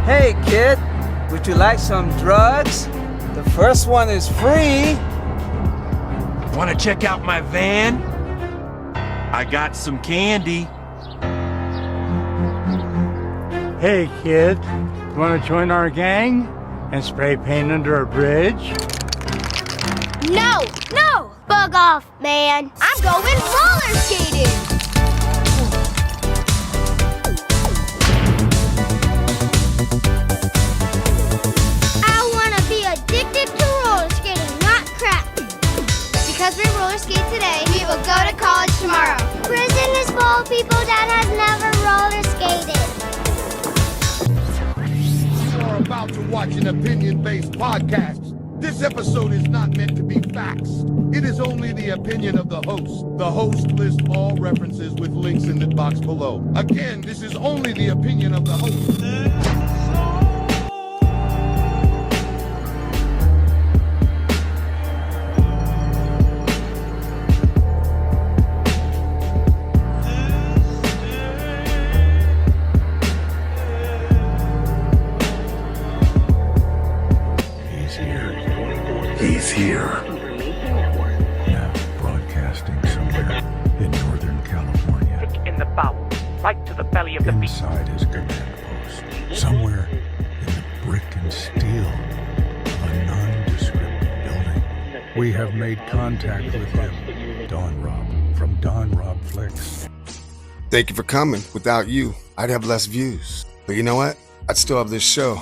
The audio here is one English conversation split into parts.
Hey kid, would you like some drugs? The first one is free. Want to check out my van? I got some candy. Hey kid, want to join our gang and spray paint under a bridge? No! Bug off, man. I'm going roller skating. I want to be addicted to roller skating, not crack. Because we roller skate today, we will go to college tomorrow. Prison is full of people that has never roller skated. You're about to watch an opinion-based podcast. This episode is not meant to be facts. It is only the opinion of the host. The host lists all references with links in the box below. Again, this is only the opinion of the host. He's here. Now broadcasting somewhere in Northern California. Kick in the bowel, right to the belly of the beast. Inside his command post. Somewhere in the brick and steel of a nondescript building. We have made contact with him. Don Rob from Don Rob Flixx. Thank you for coming. Without you, I'd have less views. But you know what? I'd still have this show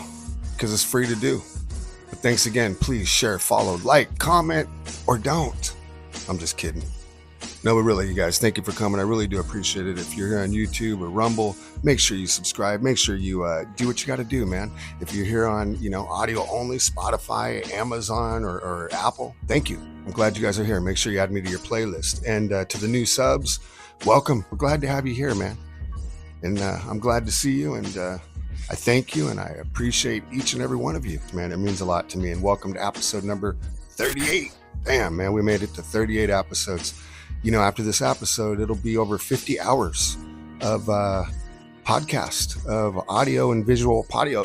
because it's free to do. But thanks again. Please share, follow, like, comment, or don't. I'm just kidding. No, but really, you guys, thank you for coming. I really do appreciate it. If you're here on YouTube or Rumble, make sure you subscribe. Make sure you do what you got to do, man. If you're here on, audio only, Spotify, Amazon, or Apple, thank you. I'm glad you guys are here. Make sure you add me to your playlist. And to the new subs, welcome. We're glad to have you here, man. And I'm glad to see you. And I thank you and I appreciate each and every one of you. Man, it means a lot to me. And welcome to episode number 38. Damn, man, we made it to 38 episodes. After this episode, it'll be over 50 hours of podcast, of audio and visual audio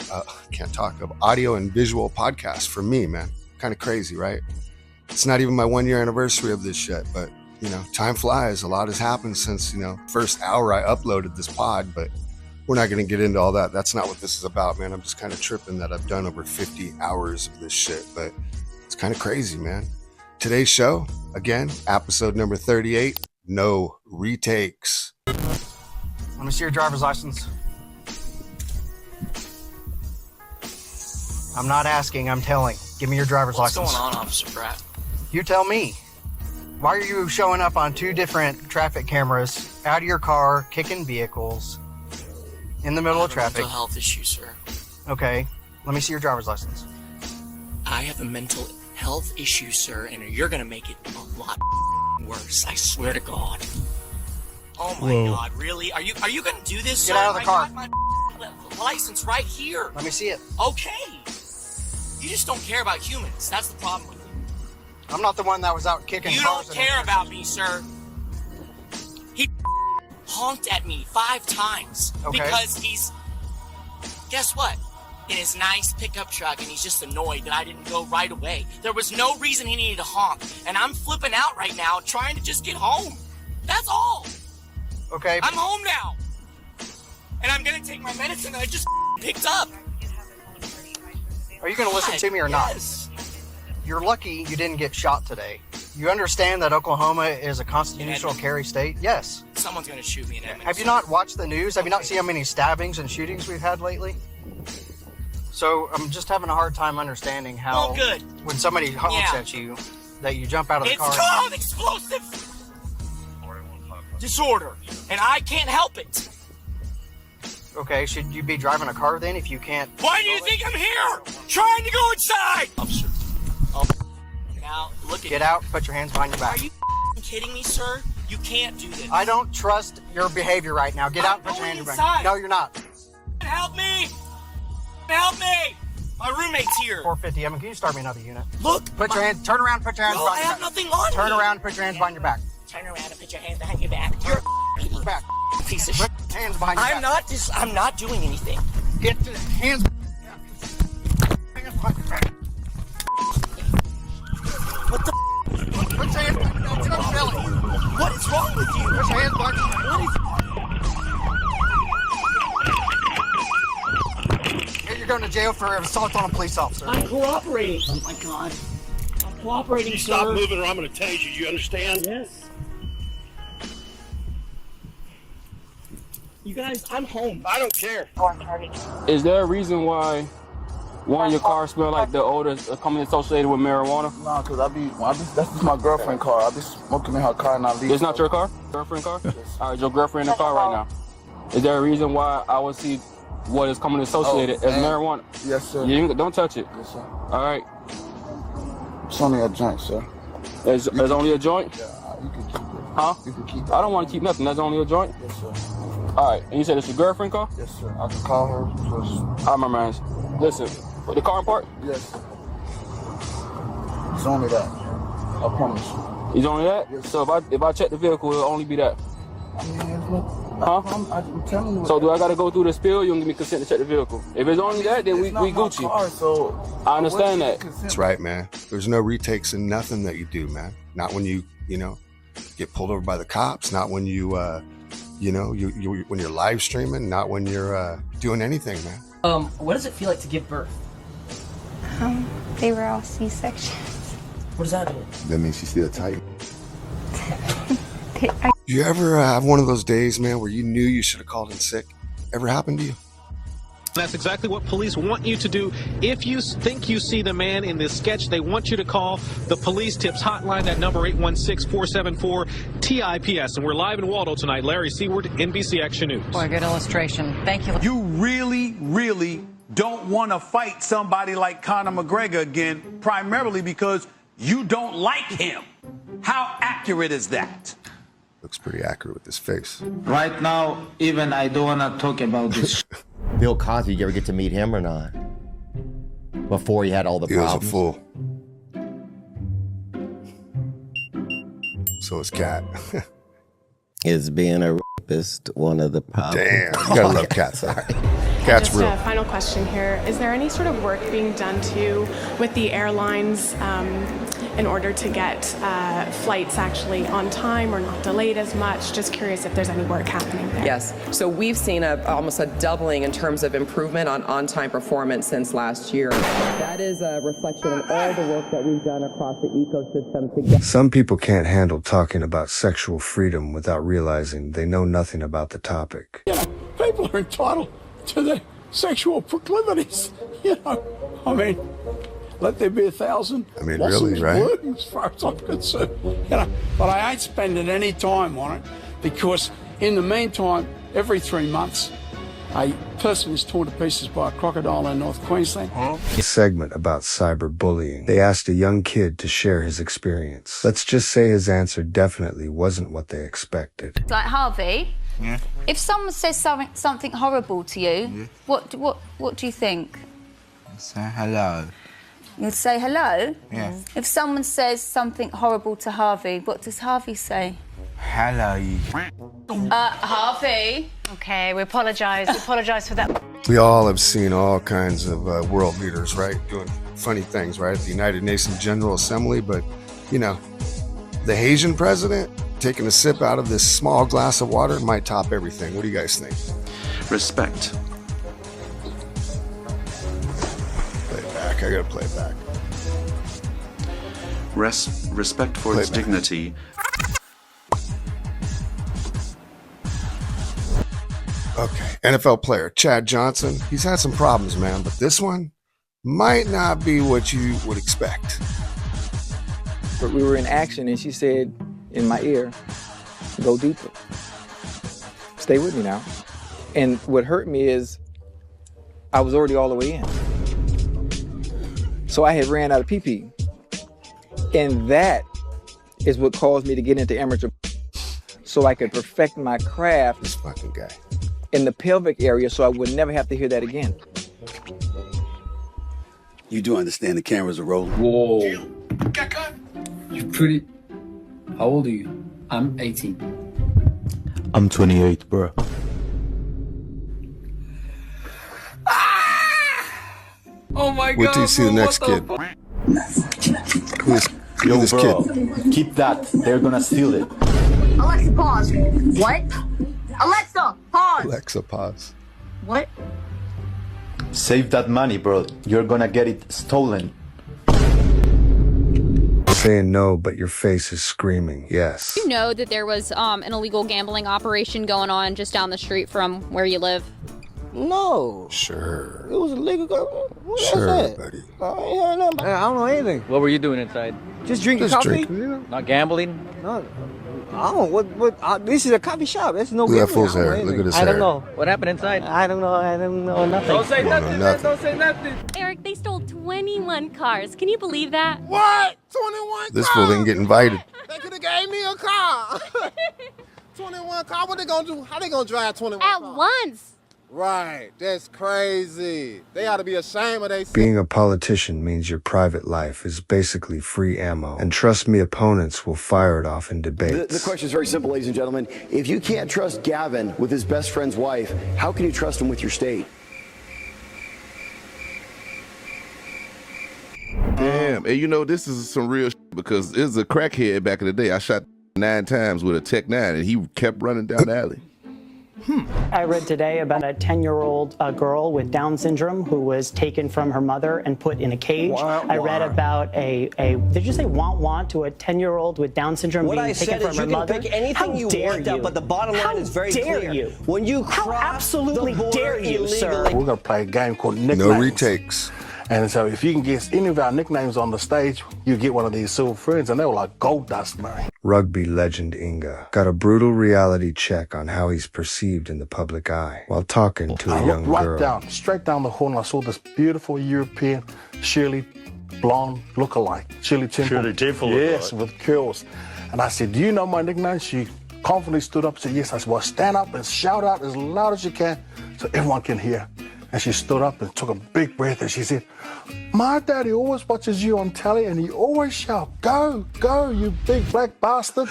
and visual podcast for me, man. Kind of crazy, right? It's not even my 1 year anniversary of this shit, but time flies. A lot has happened since, first hour I uploaded this pod, but we're not going to get into all that. That's not what this is about, man. I'm just kind of tripping that I've done over 50 hours of this shit, but it's kind of crazy, man. Today's show, again, episode number 38, no retakes. Let me see your driver's license. I'm not asking, I'm telling. Give me your driver's license. What's going on, Officer Pratt? You tell me. Why are you showing up on 2 different traffic cameras, out of your car, kicking vehicles, in the middle of traffic? I have a mental health issue, sir. Okay, let me see your driver's license. I have a mental health issue, sir, and you're gonna make it a lot worse. I swear to God. Oh my God, really? Are you gonna do this, sir? Get out of the car. I got my license right here. Let me see it. Okay. You just don't care about humans. That's the problem with you. I'm not the one that was out kicking You cars. don't care about me, sir. He honked at me 5 times because he's, guess what? In his nice pickup truck, and he's just annoyed that I didn't go right away. There was no reason he needed to honk, and I'm flipping out right now trying to just get home. That's all. Okay. I'm home now. And I'm gonna take my medicine that I just picked up. Are you gonna listen to me or not? Yes. You're lucky you didn't get shot today. You understand that Oklahoma is a constitutional carry state? Yes. Someone's gonna shoot me in Edmonton. Have you not watched the news? Have you not seen how many stabbings and shootings we've had lately? So I'm just having a hard time understanding how when somebody honks at you that you jump out of the car. It's called explosive disorder, and I can't help it. Okay, should you be driving a car then if you can't? Why do you think I'm here? Trying to go inside. Officer. Now look at Get out. Put your hands behind your back. Are you kidding me, sir? You can't do this. I don't trust your behavior right now. Get out and put your hands behind your back. No, you're not. Help me! Help me! My roommate's here. 450. Can you start me another unit? Look. Put your hands. Turn around. Put your hands behind your back. I have nothing on Turn me. around. Put your hands behind your back. Turn around and put your hands behind your back. You're a back. piece of shit. Hands behind your back. I'm not doing anything. Get the hands You're going to jail for assault on a police officer. I'm cooperating. Oh my God. I'm cooperating, You sir. stop moving or I'm going to tase you. You understand? Yes. You guys, I'm home. I don't care. Is there a reason why one of your cars smell like the odor commonly associated with marijuana? Nah, cause that's just my girlfriend's car. I be smoking in her car and I leave. It's not your car? Girlfriend car? All right, your girlfriend in the car right now. Is there a reason why I would see what is commonly associated as marijuana? Yes, sir. Don't touch it. Yes, sir. All right. It's only a joint, sir. It's only a joint? Yeah, you can keep it. Huh? You can keep it. I don't want to keep nothing. That's only a joint? Yes, sir. All right. And you said it's your girlfriend car? Yes, sir. I can call her first. All right, my man. Listen, the car in park? Yes. It's only that. I promise you. It's only that? Yes. So if I check the vehicle, it'll only be that? I mean, look, Huh? I'm telling you. So do I gotta go through the spill? You don't give me consent to check the vehicle. If it's only that, then we Gucci. Car, so I understand that. That's right, man. There's no retakes in nothing that you do, man. Not when you get pulled over by the cops. Not when you when you're live streaming. Not when you're doing anything, man. What does it feel like to give birth? They were all C-sections. What does that mean? That means she's still tight. You ever have one of those days, man, where you knew you should have called in sick? Ever happened to you? That's exactly what police want you to do. If you think you see the man in this sketch, they want you to call the police tips hotline. That number 816-474-TIPS. And we're live in Waldo tonight. Larry Seward, NBC Action News. Boy, good illustration. Thank you. You really don't want to fight somebody like Conor McGregor again, primarily because you don't like him. How accurate is that? Looks pretty accurate with his face. Right now, even I don't want to talk about this. Bill Cosby, you ever get to meet him or not? Before he had all the problems. He was a fool. So is Cat. Is being a rapist one of the problems? Damn, you gotta love Cat. Sorry. Cat's Just real. a final question here. Is there any sort of work being done too with the airlines in order to get flights actually on time or not delayed as much? Just curious if there's any work happening there. Yes. So we've seen almost a doubling in terms of improvement on-time performance since last year. That is a reflection of all the work that we've done across the ecosystem to get. Some people can't handle talking about sexual freedom without realizing they know nothing about the topic. People are entitled to their sexual proclivities. I mean, let there be 1,000. I mean, blossoms really, right? bloom, as far as I'm concerned. But I ain't spending any time on it because, in the meantime, every 3 months, a person is torn to pieces by a crocodile in North Queensland. A segment about cyberbullying. They asked a young kid to share his experience. Let's just say his answer definitely wasn't what they expected. Like Harvey, Yeah. if someone says something horrible to you, what do you think? Say hello. You'd say hello? Yeah. If someone says something horrible to Harvey, what does Harvey say? Hello, you. Harvey. Okay, we apologize. We apologize for that. We all have seen all kinds of world leaders, right, doing funny things, right, at the United Nations General Assembly. But, the Haitian president taking a sip out of this small glass of water might top everything. What do you guys think? Respect. Play it back. I gotta play it back. Respect for Play its it back. dignity. Okay, NFL player Chad Johnson. He's had some problems, man, but this one might not be what you would expect. But we were in action, and she said in my ear, "Go deeper. Stay with me now." And what hurt me is I was already all the way in. So I had ran out of pee-pee. And that is what caused me to get into amateur so I could perfect my craft. This fucking guy. In the pelvic area so I would never have to hear that again. You do understand the cameras are rolling. Whoa. You're pretty... How old are you? I'm 18. I'm 28, bro. Oh my God. Wait till you see the next kid. Who's this kid? Keep that. They're gonna steal it. Alexa, pause. What? Alexa, pause. Alexa, pause. What? Save that money, bro. You're gonna get it stolen. Saying no, but your face is screaming yes. You know that there was an illegal gambling operation going on just down the street from where you live? No. Sure. It was illegal. What Sure, that? buddy. I ain't heard nothing. I don't know anything. What were you doing inside? Just drinking Just coffee. drinking. Not gambling? No. I don't know. This is a coffee shop. There's no Look at that gambling. fool's I don't know hair. Look anything. at his I hair. don't know. What happened inside? I don't know nothing. Don't say Don't know nothing, nothing. Don't say nothing. Eric, they stole 21 cars. Can you believe that? What? 21 This fool didn't get invited. They could have gave me a car. 21 car. What they gonna do? How they gonna drive 21 At cars? once. Right. That's crazy. They ought to be ashamed of themselves. Being a politician means your private life is basically free ammo. And trust me, opponents will fire it off in debates. The question is very simple, ladies and gentlemen. If you can't trust Gavin with his best friend's wife, how can you trust him with your state? Damn, and you know, this is some real because it was a crackhead back in the day. I shot 9 times with a Tech 9 and he kept running down the alley. I read today about a 10-year-old girl with Down syndrome who was taken from her mother and put in a cage. I read about did you say want to a 10-year-old with Down syndrome What being I taken said from is her you can mother? pick anything you want, but the bottom line is very clear. How dare you? When you How cross absolutely the border dare you, sir? illegally- We're going to play a game called Nicknames. No retakes. And so if you can guess any of our nicknames on the stage, you get one of these silver friends, and they were like gold dust, man. Rugby legend Inga got a brutal reality check on how he's perceived in the public eye while talking to I a young looked girl. straight down the hall, and I saw this beautiful European Shirley blonde lookalike. Shirley Temple. Shirley Temple Yes, lookalike. with curls. And I said, do you know my nickname? She confidently stood up and said, yes. I said, well, stand up and shout out as loud as you can so everyone can hear. And she stood up and took a big breath and she said, my daddy always watches you on telly and he always shouts, go, go, you big black bastard.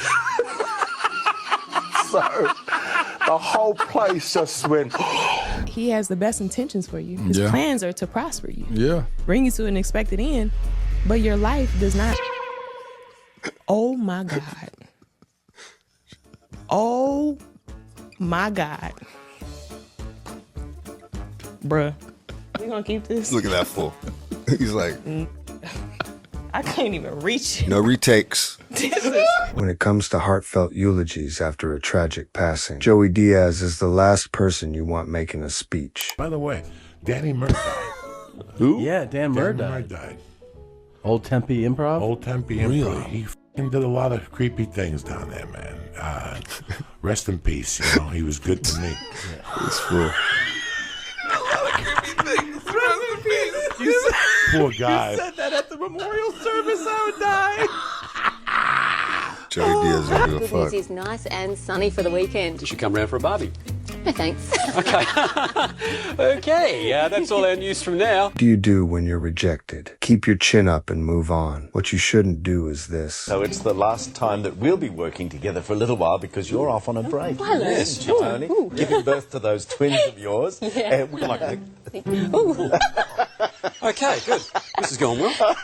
So the whole place just went, He has the best intentions for you. His Yeah. plans are to prosper you, yeah. bring you to an expected end, but your life does not. Oh my God. Oh my God. Bruh, we gonna keep this? Look at that fool. He's like, I can't even reach. no retakes. This is- When it comes to heartfelt eulogies after a tragic passing, Joey Diaz is the last person you want making a speech. By the way, Danny Murr died. Who? Yeah, Dan Murr died. Old Tempe Improv? Old Tempe Improv. Really? He f***ing did a lot of creepy things down there, man. Rest in peace, you know. He was good to me. This fool. Poor guy. You said that at the memorial service, I would die. Joey Diaz don't give a Good fuck. news is nice and sunny for the weekend. You should come round for a barbie. No thanks. Okay, that's all our news from now. What do you do when you're rejected? Keep your chin up and move on. What you shouldn't do is this. So it's the last time that we'll be working together for a little while because you're off on a break. Hello. Yes, Tony, giving birth to those twins of yours. Yeah. We're like, Okay, good. This is going well.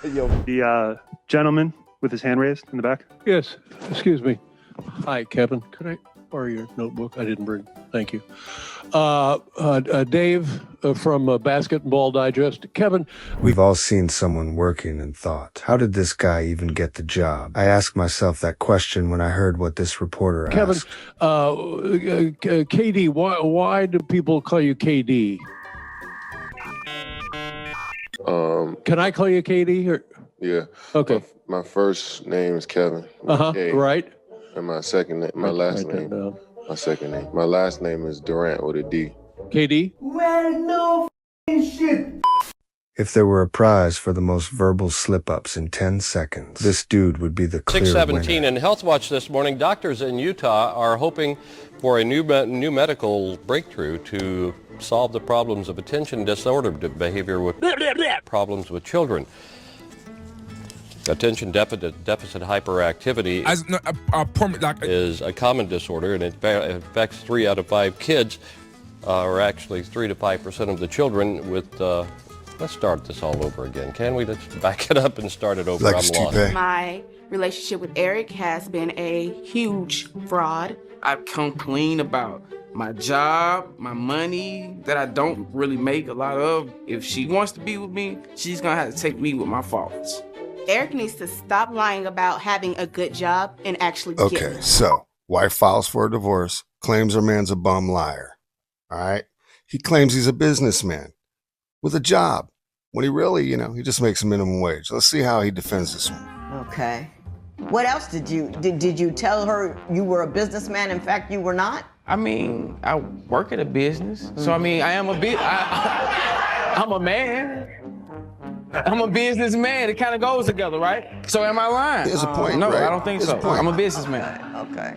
The gentleman with his hand raised in the back. Yes, excuse me. Hi, Kevin. Could I borrow your notebook? I didn't bring. Thank you. Dave from Basketball Digest. Kevin. We've all seen someone working and thought, how did this guy even get the job? I asked myself that question when I heard what this reporter Kevin, asked. KD, why do people call you KD? Can I call you KD? Or? Yeah. Okay. My first name is Kevin. Right. And my second name, my last name, my second name. My last name is Durant with a D. KD? Well, no shit. If there were a prize for the most verbal slip-ups in 10 seconds, this dude would be the clear 6:17 winner. in Health Watch this morning, doctors in Utah are hoping for a new medical breakthrough to solve the problems of attention disorder behavior with problems with children. Attention deficit hyperactivity is a common disorder, and it affects 3 out of 5 kids, or actually 3 to 5% of the children with, let's start this all over again, can we? Let's back it up and start it over. I'm lost. My relationship with Eric has been a huge fraud. I come clean about my job, my money that I don't really make a lot of. If she wants to be with me, she's gonna have to take me with my faults. Eric needs to stop lying about having a good job and actually get Okay, it. so wife files for a divorce, claims her man's a bum liar. All right? He claims he's a businessman with a job when he really, he just makes minimum wage. Let's see how he defends this one. Okay. What else did you tell her you were a businessman? In fact, you were not? I mean, I work at a business, so I mean, I am I'm a man. I'm a businessman. It kind of goes together, right? So am I lying? There's a point, No, right? I don't think There's so. a point. I'm a businessman. Okay.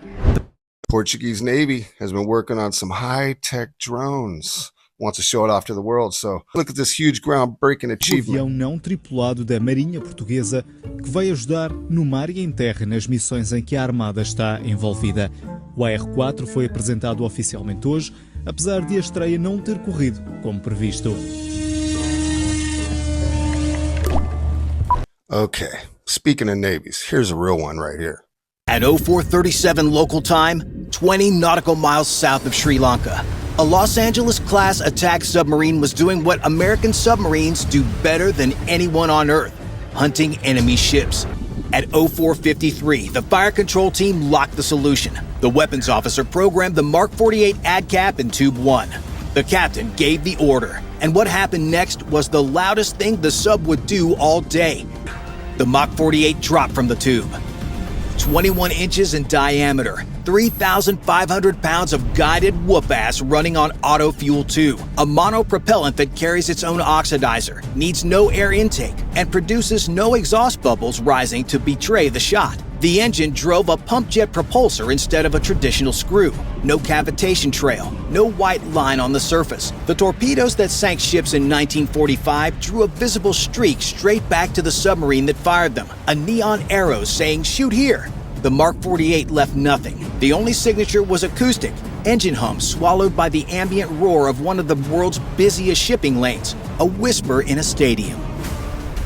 Portuguese Navy has been working on some high-tech drones. Wants to show it off to the world. So look at this huge groundbreaking O achievement. avião não tripulado da Marinha Portuguesa que veio ajudar no mar e em terra nas missões em que a Armada está envolvida. O AR-4 foi apresentado oficialmente hoje, apesar de a estreia não ter corrido como previsto. Okay, speaking of navies, here's a real one right here. At 0437 local time, 20 nautical miles south of Sri Lanka, a Los Angeles-class attack submarine was doing what American submarines do better than anyone on Earth, hunting enemy ships. At 0453, the fire control team locked the solution. The weapons officer programmed the Mark 48 ADCAP in Tube 1. The captain gave the order, and what happened next was the loudest thing the sub would do all day. The Mach 48 dropped from the tube. 21 inches in diameter, 3,500 pounds of guided whoop-ass running on auto fuel 2, a monopropellant that carries its own oxidizer, needs no air intake, and produces no exhaust bubbles rising to betray the shot. The engine drove a pump jet propulsor instead of a traditional screw. No cavitation trail, no white line on the surface. The torpedoes that sank ships in 1945 drew a visible streak straight back to the submarine that fired them, a neon arrow saying, "Shoot here." The Mark 48 left nothing. The only signature was acoustic, engine hum swallowed by the ambient roar of one of the world's busiest shipping lanes, a whisper in a stadium.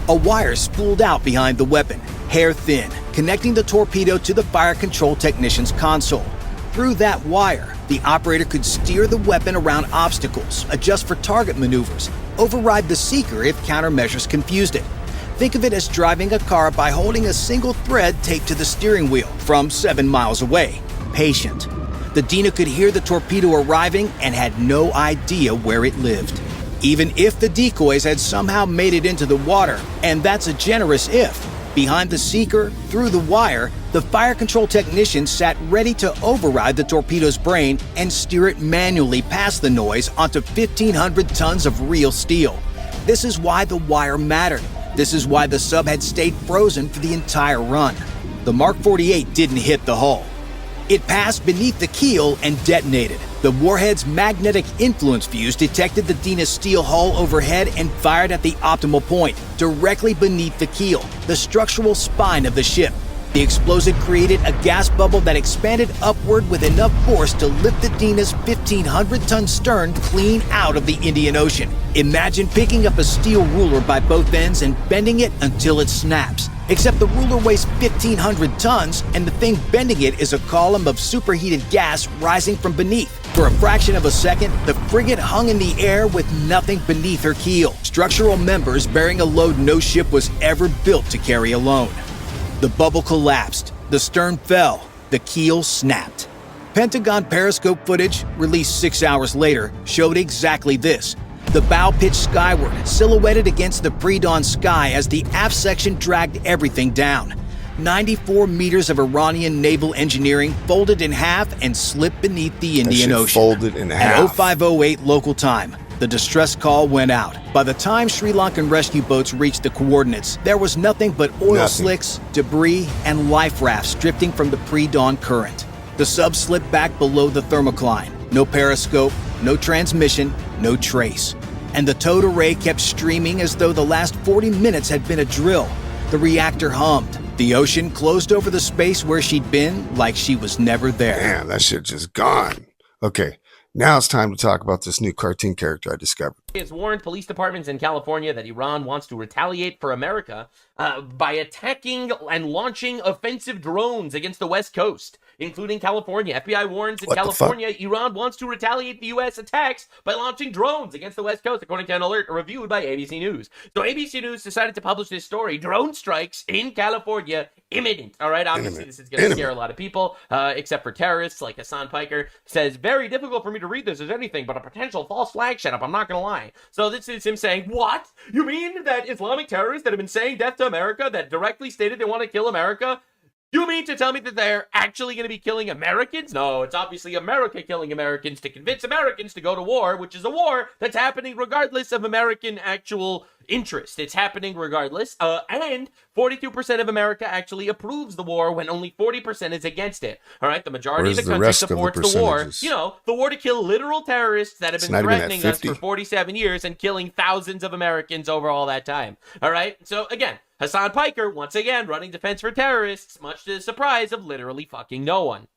A wire spooled out behind the weapon, hair thin, connecting the torpedo to the fire control technician's console. Through that wire, the operator could steer the weapon around obstacles, adjust for target maneuvers, override the seeker if countermeasures confused it. Think of it as driving a car by holding a single thread taped to the steering wheel from 7 miles away. Patient. The Dina could hear the torpedo arriving and had no idea where it lived. Even if the decoys had somehow made it into the water, and that's a generous if, behind the seeker, through the wire, the fire control technician sat ready to override the torpedo's brain and steer it manually past the noise onto 1,500 tons of real steel. This is why the wire mattered. This is why the sub had stayed frozen for the entire run. The Mark 48 didn't hit the hull. It passed beneath the keel and detonated. The warhead's magnetic influence fuse detected the Dina's steel hull overhead and fired at the optimal point, directly beneath the keel, the structural spine of the ship. The explosive created a gas bubble that expanded upward with enough force to lift the Dina's 1,500-ton stern clean out of the Indian Ocean. Imagine picking up a steel ruler by both ends and bending it until it snaps. Except the ruler weighs 1,500 tons, and the thing bending it is a column of superheated gas rising from beneath. For a fraction of a second, the frigate hung in the air with nothing beneath her keel. Structural members bearing a load no ship was ever built to carry alone. The bubble collapsed, the stern fell, the keel snapped. Pentagon periscope footage, released 6 hours later, showed exactly this. The bow pitched skyward, silhouetted against the pre-dawn sky as the aft section dragged everything down. 94 meters of Iranian naval engineering folded in half and slipped beneath the Indian Ocean. Folded in half. At 0508 local time, the distress call went out. By the time Sri Lankan rescue boats reached the coordinates, there was nothing but oil slicks, debris, and life rafts drifting from the pre-dawn current. The sub slipped back below the thermocline. No periscope, no transmission, no trace. And the towed array kept streaming as though the last 40 minutes had been a drill. The reactor hummed. The ocean closed over the space where she'd been like she was never there. Damn, that shit just gone. Okay, now it's time to talk about this new cartoon character I discovered. It's warned police departments in California that Iran wants to retaliate for America by attacking and launching offensive drones against the West Coast. including California. FBI warns in California, Iran wants to retaliate the U.S. attacks by launching drones against the West Coast, according to an alert reviewed by ABC News. So ABC News decided to publish this story, drone strikes in California, imminent. All right, obviously this is going to scare a lot of people, except for terrorists like Hassan Piker. Says, very difficult for me to read this as anything but a potential false flag setup, I'm not going to lie. So this is him saying, what? You mean that Islamic terrorists that have been saying death to America, that directly stated they want to kill America, you mean to tell me that they're actually going to be killing Americans? No, it's obviously America killing Americans to convince Americans to go to war, which is a war that's happening regardless of American actual interest. It's happening regardless. And 42% of America actually approves the war when only 40% is against it. All right, the majority of the country supports the war. You know, the war to kill literal terrorists that have been threatening us for 47 years and killing thousands of Americans over all that time. All right, so again, Hassan Piker, once again, running defense for terrorists, much to the surprise of literally fucking no one.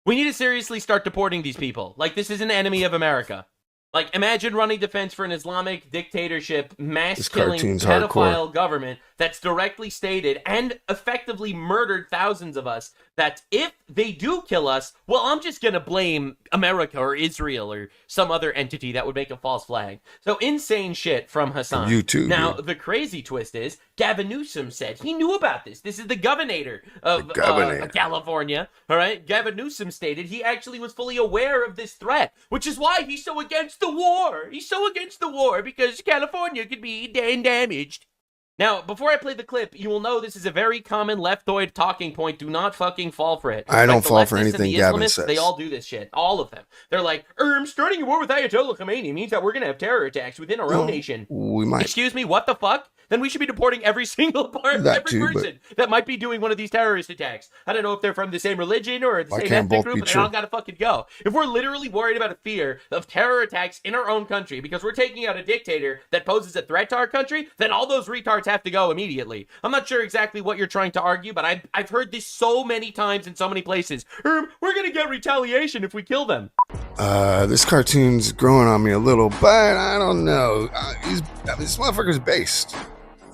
We need to seriously start deporting these people. Like, this is an enemy of America. Like, imagine running defense for an Islamic dictatorship, mass-killing, pedophile government that's directly stated and effectively murdered thousands of us, that if they do kill us, well, I'm just going to blame America or Israel or some other entity that would make a false flag. So insane shit from Hassan. You too. Now, the crazy twist is, Gavin Newsom said he knew about this. This is the governor of California, all right? Gavin Newsom stated he actually was fully aware of this threat, which is why he's so against the war. He's so against the war because California could be damaged. Now, before I play the clip, you will know this is a very common leftoid talking point. Do not fucking fall for it. I don't fall for anything Gavin says. They all do this shit. All of them. They're like, starting a war with Ayatollah Khomeini means that we're going to have terror attacks within our own nation. We might. Excuse me, what the fuck? Then we should be deporting every single person that might be doing one of these terrorist attacks. I don't know if they're from the same religion or the same ethnic group, but they all gotta fucking go. If we're literally worried about a fear of terror attacks in our own country because we're taking out a dictator that poses a threat to our country, then all those retards have to go immediately. I'm not sure exactly what you're trying to argue, but I've heard this so many times in so many places. We're gonna get retaliation if we kill them. This cartoon's growing on me a little, but I don't know. This motherfucker's based.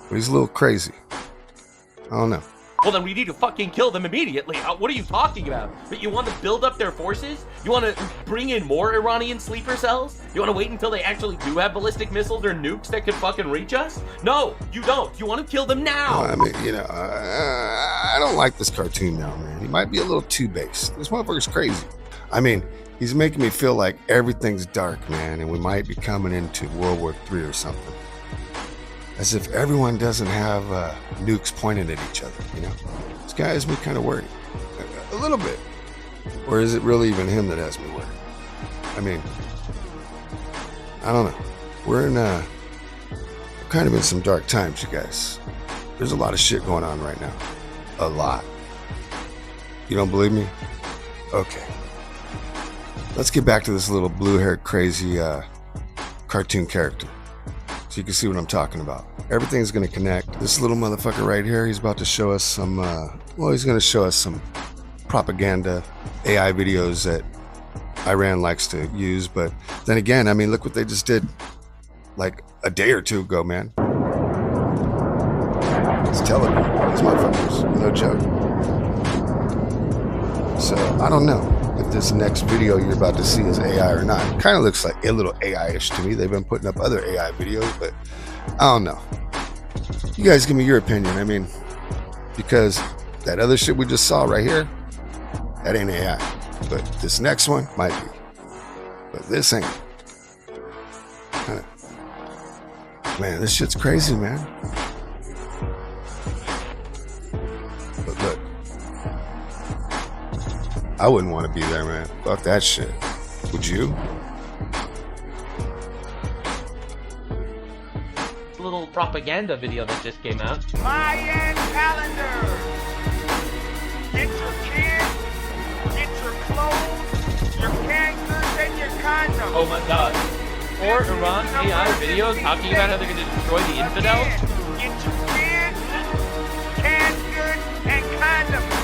But he's a little crazy. I don't know. Well, then we need to fucking kill them immediately. What are you talking about? But you want to build up their forces? You want to bring in more Iranian sleeper cells? You want to wait until they actually do have ballistic missiles or nukes that could fucking reach us? No, you don't. You want to kill them now. I mean, you know, I don't like this cartoon now, man. He might be a little too based. This motherfucker's crazy. I mean, he's making me feel like everything's dark, man, and we might be coming into World War III or something. As if everyone doesn't have nukes pointed at each other, you know? This guy has me kind of worried. A little bit. Or is it really even him that has me worried? I mean, I don't know. We're kind of in some dark times, you guys. There's a lot of shit going on right now. A lot. You don't believe me? Okay. Let's get back to this little blue-haired crazy cartoon character, so you can see what I'm talking about. Everything's gonna connect. This little motherfucker right here, he's about to show us some, he's gonna show us some propaganda AI videos that Iran likes to use. But then again, I mean, look what they just did like a day or two ago, man. It's Telegram, these motherfuckers, no joke. So I don't know if this next video you're about to see is AI or not. It kind of looks like a little AI-ish to me. They've been putting up other AI videos, but I don't know. You guys give me your opinion. I mean, because that other shit we just saw right here, that ain't AI. But this next one might be. But this ain't. Man, this shit's crazy, man. But look, I wouldn't want to be there, man. Fuck that shit. Would you? Little propaganda video that just came out. Mayan calendar. Get your kids, get your clothes, your cankers, and your condoms. Oh my god. 4 Iran AI videos talking about how they're going to destroy the infidels? Get your kids, canned goods, and condoms.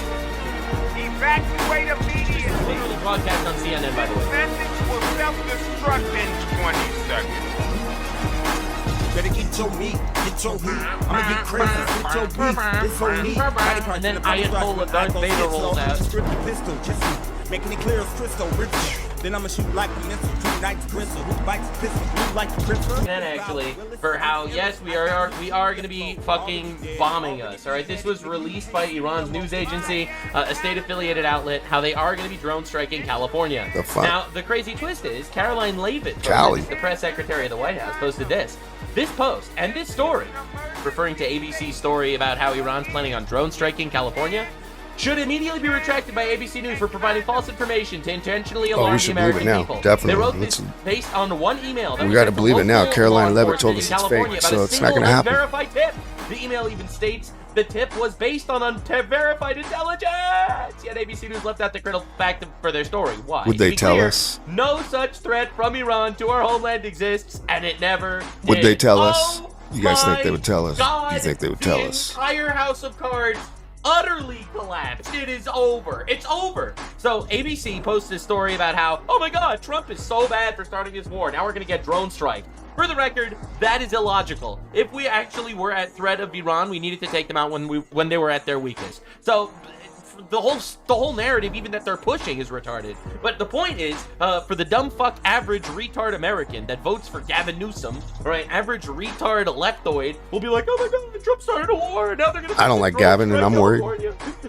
Evacuate immediately. Literally broadcast on CNN, by the way. Message will self-destruct in 20 seconds. Better get get your meat, get your heat. I'ma get crazy, get your beef, it's on me. And then Ayatollah Darth Vader rolls out. Scripted pistol, just making it clear as crystal, rich. Then I'ma shoot like a missile, two nights gristle, who bites the pistol, blue like the crystal. And actually, for how, yes, we are going to be fucking bombing us, all right? This was released by Iran's news agency, a state-affiliated outlet, how they are going to be drone striking California. Now, the crazy twist is, Caroline Leavitt, the press secretary of the White House, posted this. This post and this story, referring to ABC's story about how Iran's planning on drone striking California, should immediately be retracted by ABC News for providing false information to intentionally alarm the American people. Definitely. They wrote this based on one email. We got to believe it now. Caroline Leavitt told us it's fake, so it's not going to happen. Verified tip. The email even states the tip was based on unverified intelligence. Yet ABC News left out the critical fact for their story. Why? Would they tell us? No such threat from Iran to our homeland exists, and it never did. Would they tell us? You guys think they would tell us? God, You think they would tell us? The entire House of Cards utterly collapsed. It is over. It's over. So ABC posts this story about how, oh my God, Trump is so bad for starting this war. Now we're going to get drone strike. For the record, that is illogical. If we actually were at threat of Iran, we needed to take them out when they were at their weakest. So the whole narrative, even that they're pushing, is retarded. But the point is, for the dumb fuck average retard American that votes for Gavin Newsom, right? Average retard leptoid will be like, oh my God, Trump started a war, and now they're gonna. I don't like Gavin, and I'm worried.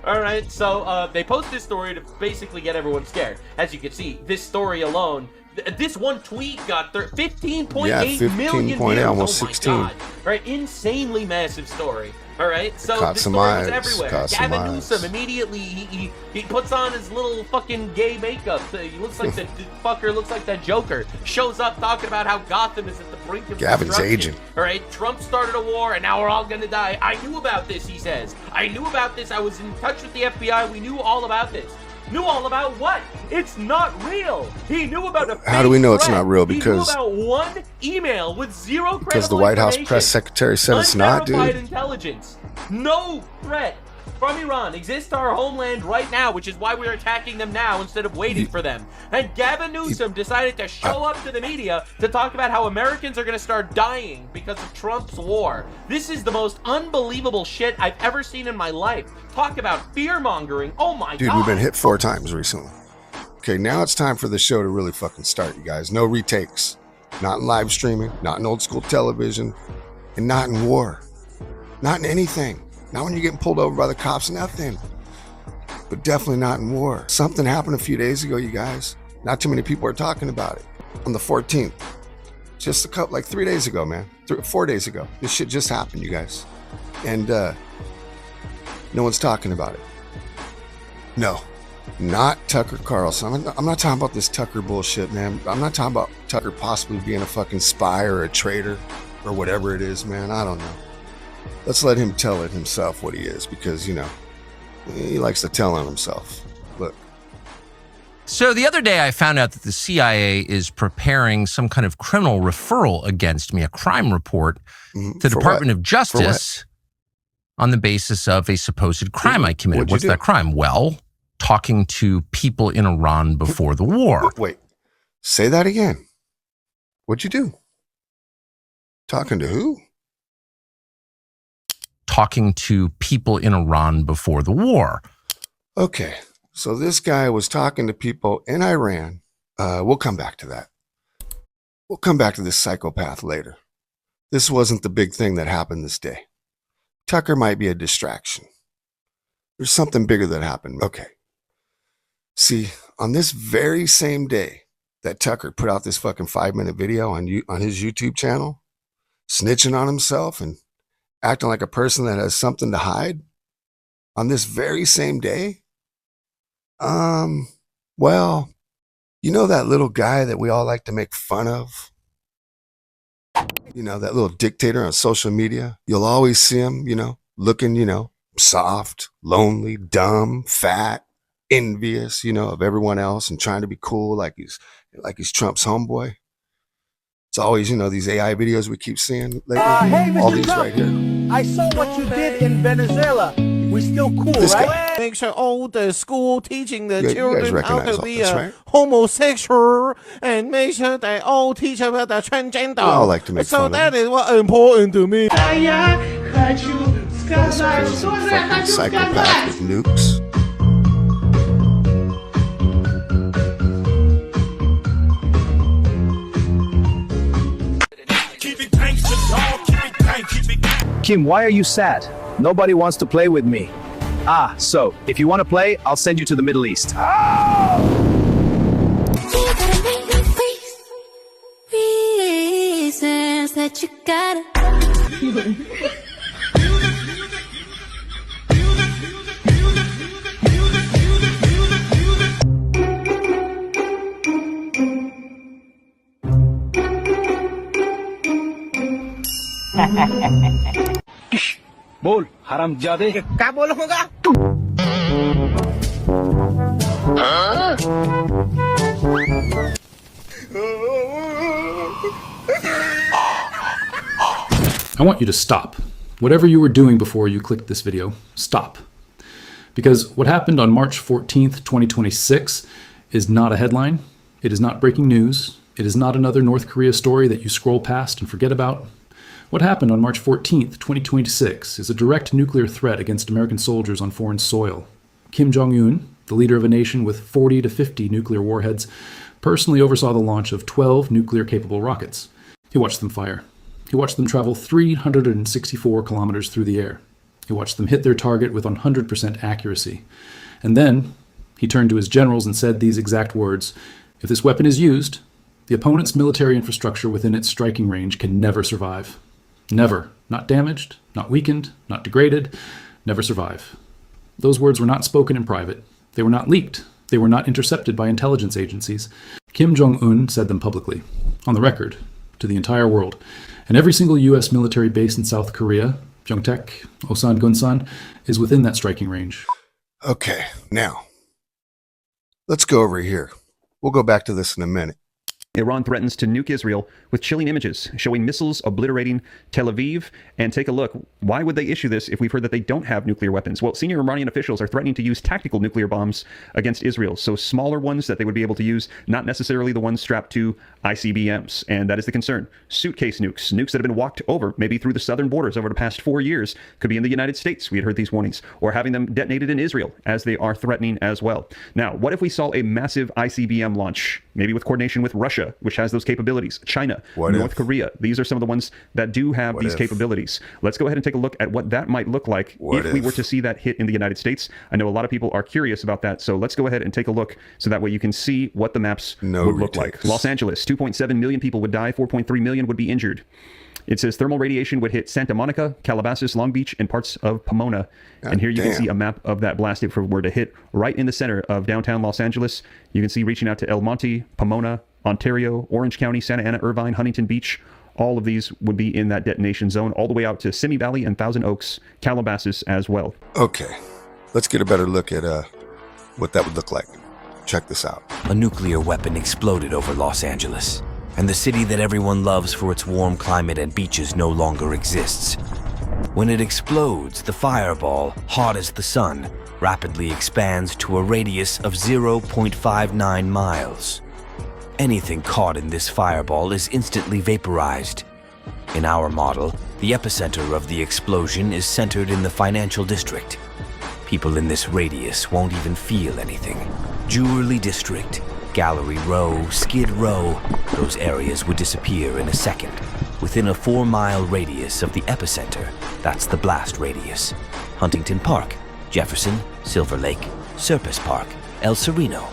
All right, so they post this story to basically get everyone scared. As you can see, this story alone. This one tweet got 15.8 million views. Almost 16. God. Right, insanely massive story. All right, so Caught this some story eyes. was everywhere. Caught some Gavin eyes. Newsom immediately he puts on his little fucking gay makeup. He looks like the fucker looks like that Joker. Shows up talking about how Gotham is at the brink of Gavin's destruction. aging. All right, Trump started a war and now we're all gonna die. I knew about this, he says. I knew about this. I was in touch with the FBI. We knew all about this. Knew all about what? It's not real. He knew about a How do we know it's threat. not real? He knew Because about one email with zero credible because the White House information. press secretary said it's not, Unverified dude. intelligence. No threat from Iran exists to our homeland right now, which is why we're attacking them now instead of waiting for them. And Gavin Newsom decided to show up to the media to talk about how Americans are going to start dying because of Trump's war. This is the most unbelievable shit I've ever seen in my life. Talk about fear-mongering. Oh my God. Dude, we've been hit 4 times recently. Okay, now it's time for the show to really fucking start, you guys. No retakes. Not in live streaming, not in old school television, and not in war. Not in anything. Not when you're getting pulled over by the cops, nothing. But definitely not in war. Something happened a few days ago, you guys. Not too many people are talking about it. On the 14th. Just a couple, like 3 days ago, man. 4 days ago. This shit just happened, you guys. And no one's talking about it. No. Not Tucker Carlson. I'm not talking about this Tucker bullshit, man. I'm not talking about Tucker possibly being a fucking spy or a traitor or whatever it is, man. I don't know. Let's let him tell it himself what he is, because, you know, he likes to tell on himself. Look. So the other day I found out that the CIA is preparing some kind of criminal referral against me, a crime report to the Department of Justice on the basis of a supposed crime I committed. What's that crime? Well, talking to people in Iran before the war. Wait, say that again. What'd you do? Talking to who? Talking to people in Iran before the war. Okay, so this guy was talking to people in Iran. We'll come back to that. We'll come back to this psychopath later. This wasn't the big thing that happened this day. Tucker might be a distraction. There's something bigger that happened. Okay. See, on this very same day that Tucker put out this fucking 5-minute video on his YouTube channel, snitching on himself and acting like a person that has something to hide, on this very same day, well, you know that little guy that we all like to make fun of? You know, that little dictator on social media? You'll always see him, you know, looking, you know, soft, lonely, dumb, fat, envious, you know, of everyone else and trying to be cool like he's Trump's homeboy. It's always, you know, these AI videos we keep seeing lately. Hey, Mr. all these Trump, right here. I saw what you did in Venezuela. We're still cool, This right? guy. Makes an old school teaching the You guys children how recognize to all be this, a right? homosexual, and make sure they all teach about the transgender. We all like to make so fun of that is what important to me. This crazy fucking psychopath with nukes. Kim, why are you sad? Nobody wants to play with me. Ah, so, if you want to play, I'll send you to the Middle East. Reasons that you gotta. बोल हरामजादे क्या बोलूंगा? I want you to stop. Whatever you were doing before you clicked this video, stop. Because what happened on March 14th, 2026 is not a headline. It is not breaking news. It is not another North Korea story that you scroll past and forget about. What happened on March 14th, 2026 is a direct nuclear threat against American soldiers on foreign soil. Kim Jong-un, the leader of a nation with 40 to 50 nuclear warheads, personally oversaw the launch of 12 nuclear-capable rockets. He watched them fire. He watched them travel 364 kilometers through the air. He watched them hit their target with 100% accuracy. And then he turned to his generals and said these exact words: "If this weapon is used, the opponent's military infrastructure within its striking range can never survive. Never. Not damaged, not weakened, not degraded, never survive." Those words were not spoken in private. They were not leaked. They were not intercepted by intelligence agencies. Kim Jong-un said them publicly, on the record, to the entire world. And every single U.S. military base in South Korea, Pyeongtaek, Osan, Gunsan, is within that striking range. Okay, now, let's go over here. We'll go back to this in a minute. Iran threatens to nuke Israel with chilling images showing missiles obliterating Tel Aviv. And take a look. Why would they issue this if we've heard that they don't have nuclear weapons? Well, senior Iranian officials are threatening to use tactical nuclear bombs against Israel. So smaller ones that they would be able to use, not necessarily the ones strapped to ICBMs. And that is the concern. Suitcase nukes, nukes that have been walked over, maybe through the southern borders over the past 4 years, could be in the United States. We had heard these warnings. Or having them detonated in Israel, as they are threatening as well. Now, what if we saw a massive ICBM launch, maybe with coordination with Russia, which has those capabilities, China, North Korea? These are some of the ones that do have these capabilities. Let's go ahead and take a look at what that might look like if we were to see that hit in the United States. I know a lot of people are curious about that, so let's go ahead and take a look so that way you can see what the maps would look like. Los Angeles, 2.7 million people would die, 4.3 million would be injured. It says thermal radiation would hit Santa Monica, Calabasas, Long Beach, and parts of Pomona. And here you can see a map of that blast if it were to hit right in the center of downtown Los Angeles. You can see reaching out to El Monte, Pomona, Ontario, Orange County, Santa Ana, Irvine, Huntington Beach. All of these would be in that detonation zone, all the way out to Simi Valley and Thousand Oaks, Calabasas as well. Okay, let's get a better look at what that would look like. Check this out. A nuclear weapon exploded over Los Angeles, and the city that everyone loves for its warm climate and beaches no longer exists. When it explodes, the fireball, hot as the sun, rapidly expands to a radius of 0.59 miles. Anything caught in this fireball is instantly vaporized. In our model, the epicenter of the explosion is centered in the financial district. People in this radius won't even feel anything. Jewelry District, Gallery Row, Skid Row, those areas would disappear in a second. Within a 4-mile radius of the epicenter, that's the blast radius. Huntington Park, Jefferson, Silver Lake, Surface Park, El Sereno.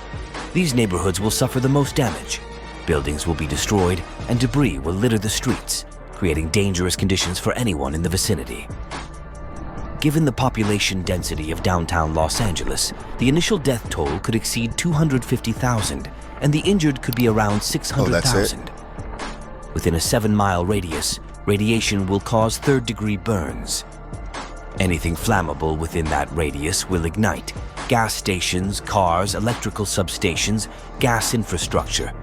These neighborhoods will suffer the most damage. Buildings will be destroyed and debris will litter the streets, creating dangerous conditions for anyone in the vicinity. Given the population density of downtown Los Angeles, the initial death toll could exceed 250,000, and the injured could be around 600,000. Within a 7-mile radius, radiation will cause third-degree burns. Anything flammable within that radius will ignite. Gas stations, cars, electrical substations, gas infrastructure.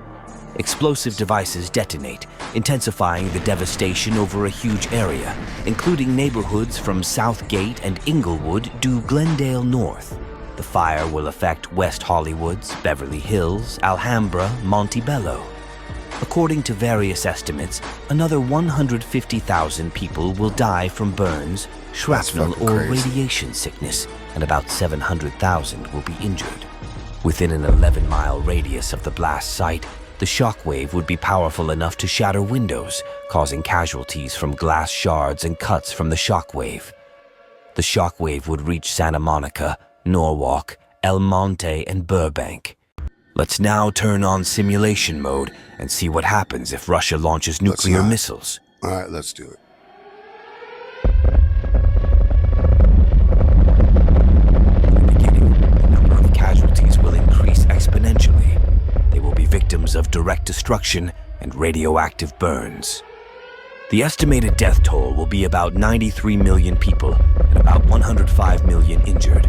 explosive devices detonate, intensifying the devastation over a huge area, including neighborhoods from Southgate and Inglewood to Glendale North. The fire will affect West Hollywoods, Beverly Hills, Alhambra, Montebello. According to various estimates, another 150,000 people will die from burns, shrapnel, or radiation sickness, and about 700,000 will be injured. Within an 11-mile radius of the blast site, the shockwave would be powerful enough to shatter windows, causing casualties from glass shards and cuts from the shockwave. The shockwave would reach Santa Monica, Norwalk, El Monte, and Burbank. Let's now turn on simulation mode and see what happens if Russia launches nuclear missiles. All right, let's do it. In the beginning, the number of casualties will increase exponentially. They will be victims of direct destruction and radioactive burns. The estimated death toll will be about 93 million people and about 105 million injured.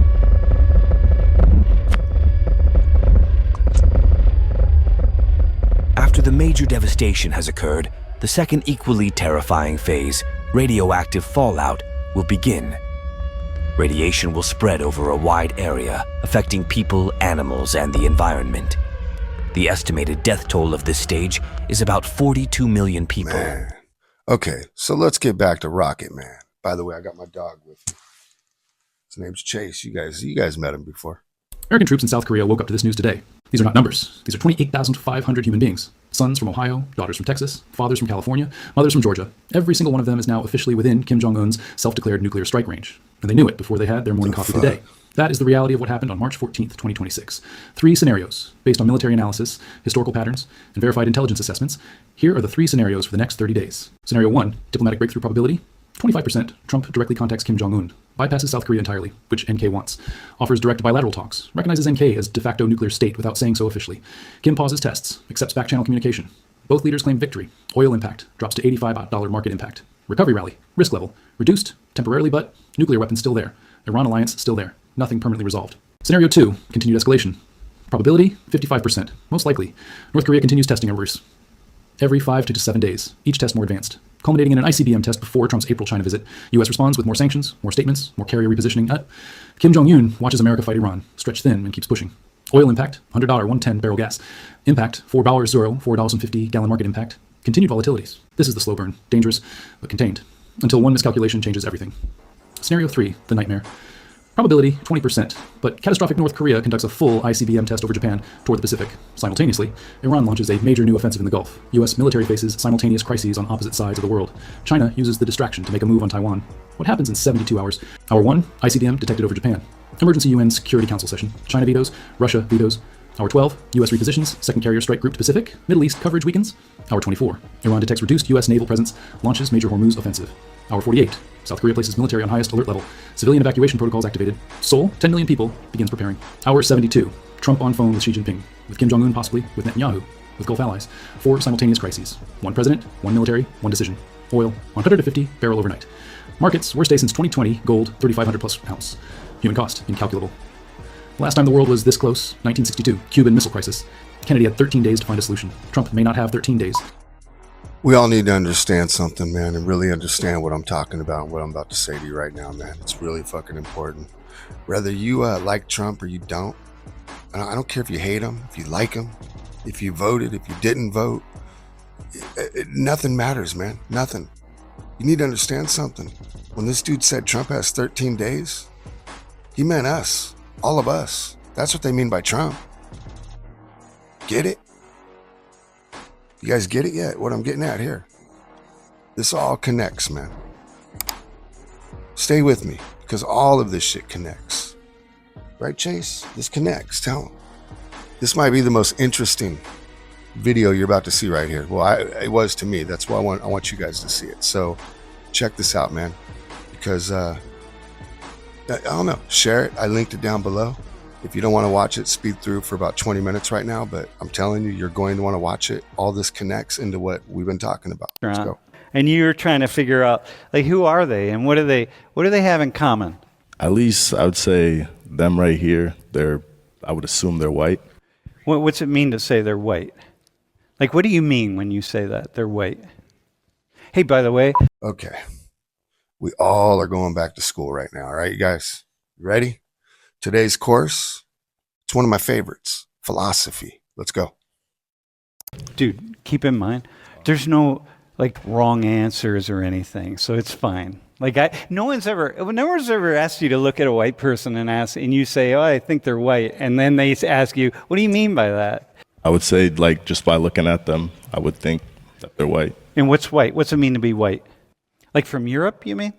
After the major devastation has occurred, the second equally terrifying phase, radioactive fallout, will begin. Radiation will spread over a wide area, affecting people, animals, and the environment. The estimated death toll of this stage is about 42 million people. Man. Okay, so let's get back to Rocket Man. By the way, I got my dog with me. His name's Chase. You guys met him before. American troops in South Korea woke up to this news today. These are not numbers. These are 28,500 human beings. Sons from Ohio, daughters from Texas, fathers from California, mothers from Georgia. Every single one of them is now officially within Kim Jong-un's self-declared nuclear strike range. And they knew it before they had their morning coffee today. That is the reality of what happened on March 14th, 2026. 3 scenarios, based on military analysis, historical patterns, and verified intelligence assessments. Here are the 3 scenarios for the next 30 days. Scenario 1, diplomatic breakthrough probability, 25%. Trump directly contacts Kim Jong-un, bypasses South Korea entirely, which NK wants, offers direct bilateral talks, recognizes NK as de facto nuclear state without saying so officially. Kim pauses tests, accepts back-channel communication. Both leaders claim victory. Oil impact drops to $85 market impact. Recovery rally, risk level, reduced, temporarily, but nuclear weapons still there. Iran alliance still there. Nothing permanently resolved. Scenario 2, continued escalation. Probability, 55%. Most likely. North Korea continues testing numbers every 5 to 7 days, each test more advanced. Culminating in an ICBM test before Trump's April China visit. U.S. responds with more sanctions, more statements, more carrier repositioning. Kim Jong-un watches America fight Iran, stretched thin and keeps pushing. Oil impact, $100, 110 barrel gas. Impact, $4.0, $4.50 gallon market impact. Continued volatilities. This is the slow burn, dangerous, but contained. Until one miscalculation changes everything. Scenario 3, the nightmare. Probability, 20%, but catastrophic North Korea conducts a full ICBM test over Japan toward the Pacific. Simultaneously, Iran launches a major new offensive in the Gulf. U.S. military faces simultaneous crises on opposite sides of the world. China uses the distraction to make a move on Taiwan. What happens in 72 hours? Hour 1, ICBM detected over Japan. Emergency UN Security Council session. China vetoes, Russia vetoes. Hour 12, U.S. repositions, second carrier strike group to Pacific. Middle East coverage weakens. Hour 24, Iran detects reduced U.S. naval presence, launches major Hormuz offensive. Hour 48, South Korea places military on highest alert level. Civilian evacuation protocols activated. Seoul, 10 million people, begins preparing. Hour 72, Trump on phone with Xi Jinping, with Kim Jong-un possibly, with Netanyahu, with Gulf allies. 4 simultaneous crises. 1 president, 1 military, 1 decision. Oil, 150 barrel overnight. Markets, worst day since 2020, gold, 3,500 plus ounce. Human cost, incalculable. Last time the world was this close, 1962, Cuban Missile Crisis. Kennedy had 13 days to find a solution. Trump may not have 13 days. We all need to understand something, man, and really understand what I'm talking about and what I'm about to say to you right now, man. It's really fucking important. Whether you like Trump or you don't, I don't care if you hate him, if you like him, if you voted, if you didn't vote. Nothing matters, man. Nothing. You need to understand something. When this dude said Trump has 13 days, he meant us. All of us. That's what they mean by Trump. Get it? You guys get it yet? What I'm getting at here. This all connects, man. Stay with me, because all of this shit connects. Right, Chase? This connects. Tell them. This might be the most interesting video you're about to see right here. Well, it was to me. That's why I want you guys to see it. So check this out, man. Because, I don't know. Share it. I linked it down below. If you don't want to watch it, speed through for about 20 minutes right now. But I'm telling you, you're going to want to watch it. All this connects into what we've been talking about. Let's go. And you're trying to figure out, like, who are they and what do they have in common? At least I would say them right here. I would assume they're white. What's it mean to say they're white? Like, what do you mean when you say that they're white? Hey, by the way. Okay. We all are going back to school right now. All right, you guys, you ready? Today's course, it's one of my favorites, philosophy. Let's go. Dude, keep in mind, there's no like wrong answers or anything, so it's fine. Like no one's ever asked you to look at a white person and you say, "Oh, I think they're white," and then they ask you, "What do you mean by that?" I would say, like, just by looking at them, I would think that they're white. And what's white? What's it mean to be white? Like from Europe, you mean?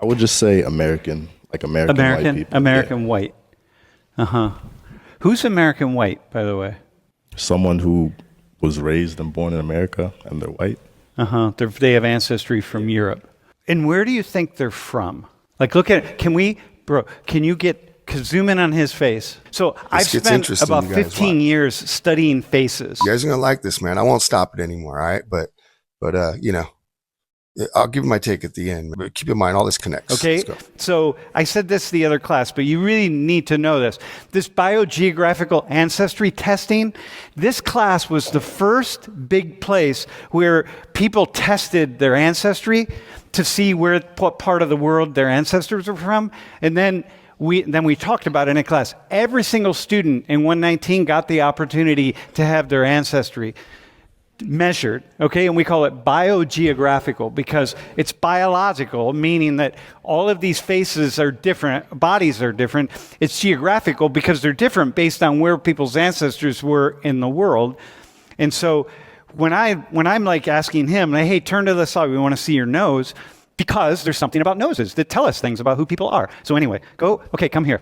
I would just say American, like American white people. American white. Who's American white, by the way? Someone who was raised and born in America, and they're white. They have ancestry from Europe. And where do you think they're from? Like, look at, can you zoom in on his face? So I've spent about 15 years studying faces. You guys are going to like this, man. I won't stop it anymore, all right? But you know, I'll give my take at the end. But keep in mind, all this connects. Okay, so I said this to the other class, but you really need to know this. This biogeographical ancestry testing, this class was the first big place where people tested their ancestry to see what part of the world their ancestors were from. And then we talked about it in class. Every single student in 119 got the opportunity to have their ancestry measured, okay? And we call it biogeographical because it's biological, meaning that all of these faces are different, bodies are different. It's geographical because they're different based on where people's ancestors were in the world. And so when I'm like asking him, hey, turn to the side, we want to see your nose, because there's something about noses that tell us things about who people are. So anyway, come here.